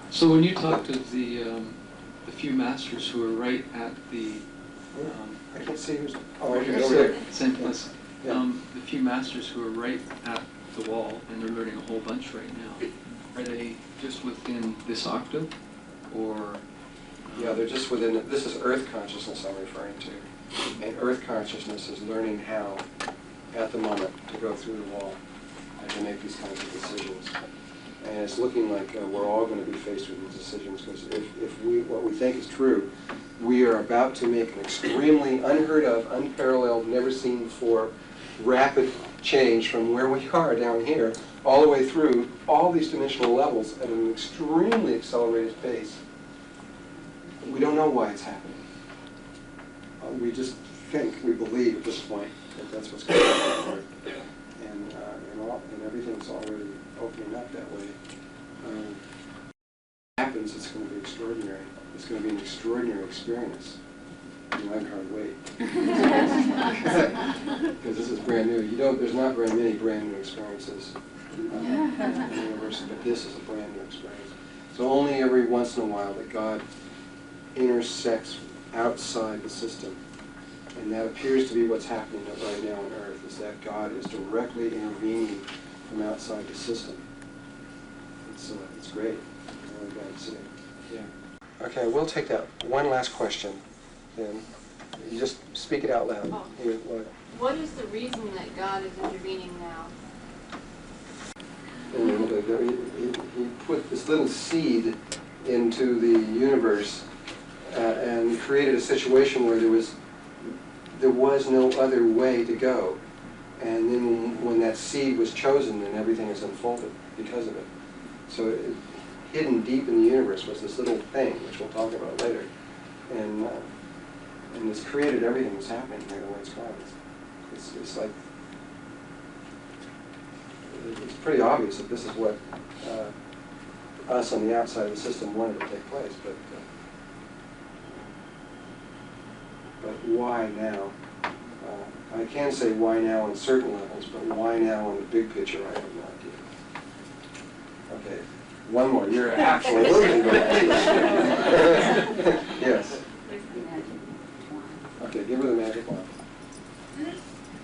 So when you talk to the few masters who are right at the I can't see who's. oh, Right you're over there. same place. Yeah. The few masters who are right at the wall, and they're learning a whole bunch right now, are they just within this octave, or? Yeah, they're just within, this is Earth consciousness I'm referring to. And Earth consciousness is learning how, at the moment, to go through the wall and to make these kinds of decisions. And it's looking like we're all going to be faced with these decisions, because if what we think is true, we are about to make an extremely unheard of, unparalleled, never seen before, rapid change from where we are down here, all the way through all these dimensional levels at an extremely accelerated pace. We don't know why it's happening. We just think, we believe at this point that that's what's going to happen. And everything's already opening up that way. If it happens, it's going to be extraordinary. It's going to be an extraordinary experience. You might hardly wait. Because this is brand new. There's not very many brand new experiences in the universe, but this is a brand new experience. So only every once in a while that God intersects outside the system. And that appears to be what's happening right now on Earth, is that God is directly intervening from outside the system. It's great. I'm really glad to see it. Yeah. Okay, we'll take that one last question. Then you just speak it out loud. Oh. Here, What is the reason that God is intervening now? and he put this little seed into the universe and created a situation where there was no other way to go. And then when that seed was chosen, then everything is unfolded because of it. So hidden deep in the universe was this little thing, which we'll talk about later. And it's created everything that's happening here the way it's gone. It's like, it's pretty obvious that this is what us on the outside of the system wanted to take place, but why now? I can say why now on certain levels, but why now on the big picture, I have no idea. Okay, one more. You're absolutely right. Yes. Okay, give her the magic wand.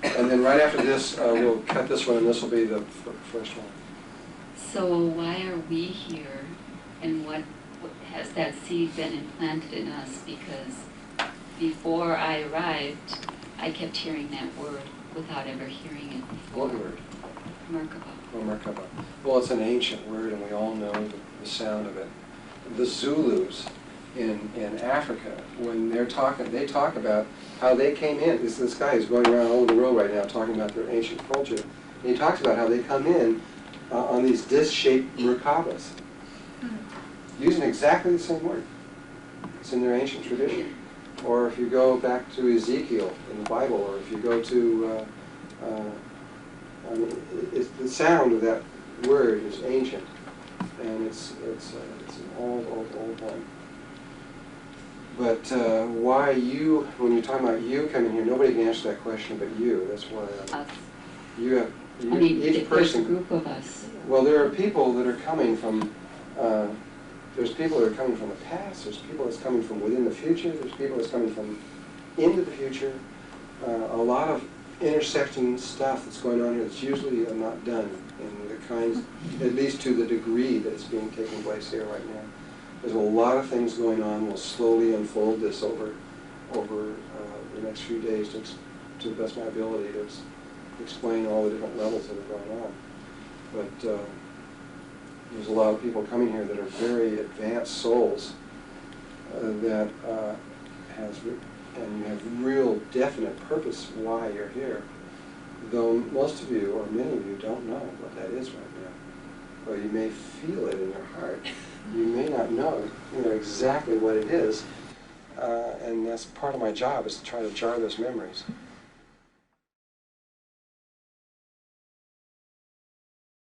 And then right after this, we'll cut this one, and this will be the first one. So why are we here, and what has that seed been implanted in us? Because before I arrived, I kept hearing that word without ever hearing it before. What word? Merkabah. Oh, Merkabah. Well, it's an ancient word, and we all know the sound of it. The Zulus in Africa, when they talk about how they came in. This guy is going around all over the world right now talking about their ancient culture. And he talks about how they come in on these disc-shaped Merkabahs, using exactly the same word. It's in their ancient tradition. Or if you go back to Ezekiel in the Bible, or if you go to, I mean, the sound of that word is ancient, and it's an old one. But why you, when you're talking about you coming here, nobody can answer that question but you. That's why Us. you have, I mean, each there's a person. group of us. Well, there are people that are coming from, there's people that are coming from the past, there's people that's coming from within the future, there's people that's coming from into the future. A lot of intersecting stuff that's going on here that's usually not done in the kinds, at least to the degree that it's taking place here right now. There's a lot of things going on. We'll slowly unfold this over the next few days to the best of my ability to explain all the different levels that are going on. But there's a lot of people coming here that are very advanced souls that and you have real definite purpose why you're here. Though most of you, or many of you, don't know what that is right now. Or you may feel it in your heart. You may not know, exactly what it is. And that's part of my job, is to try to jar those memories.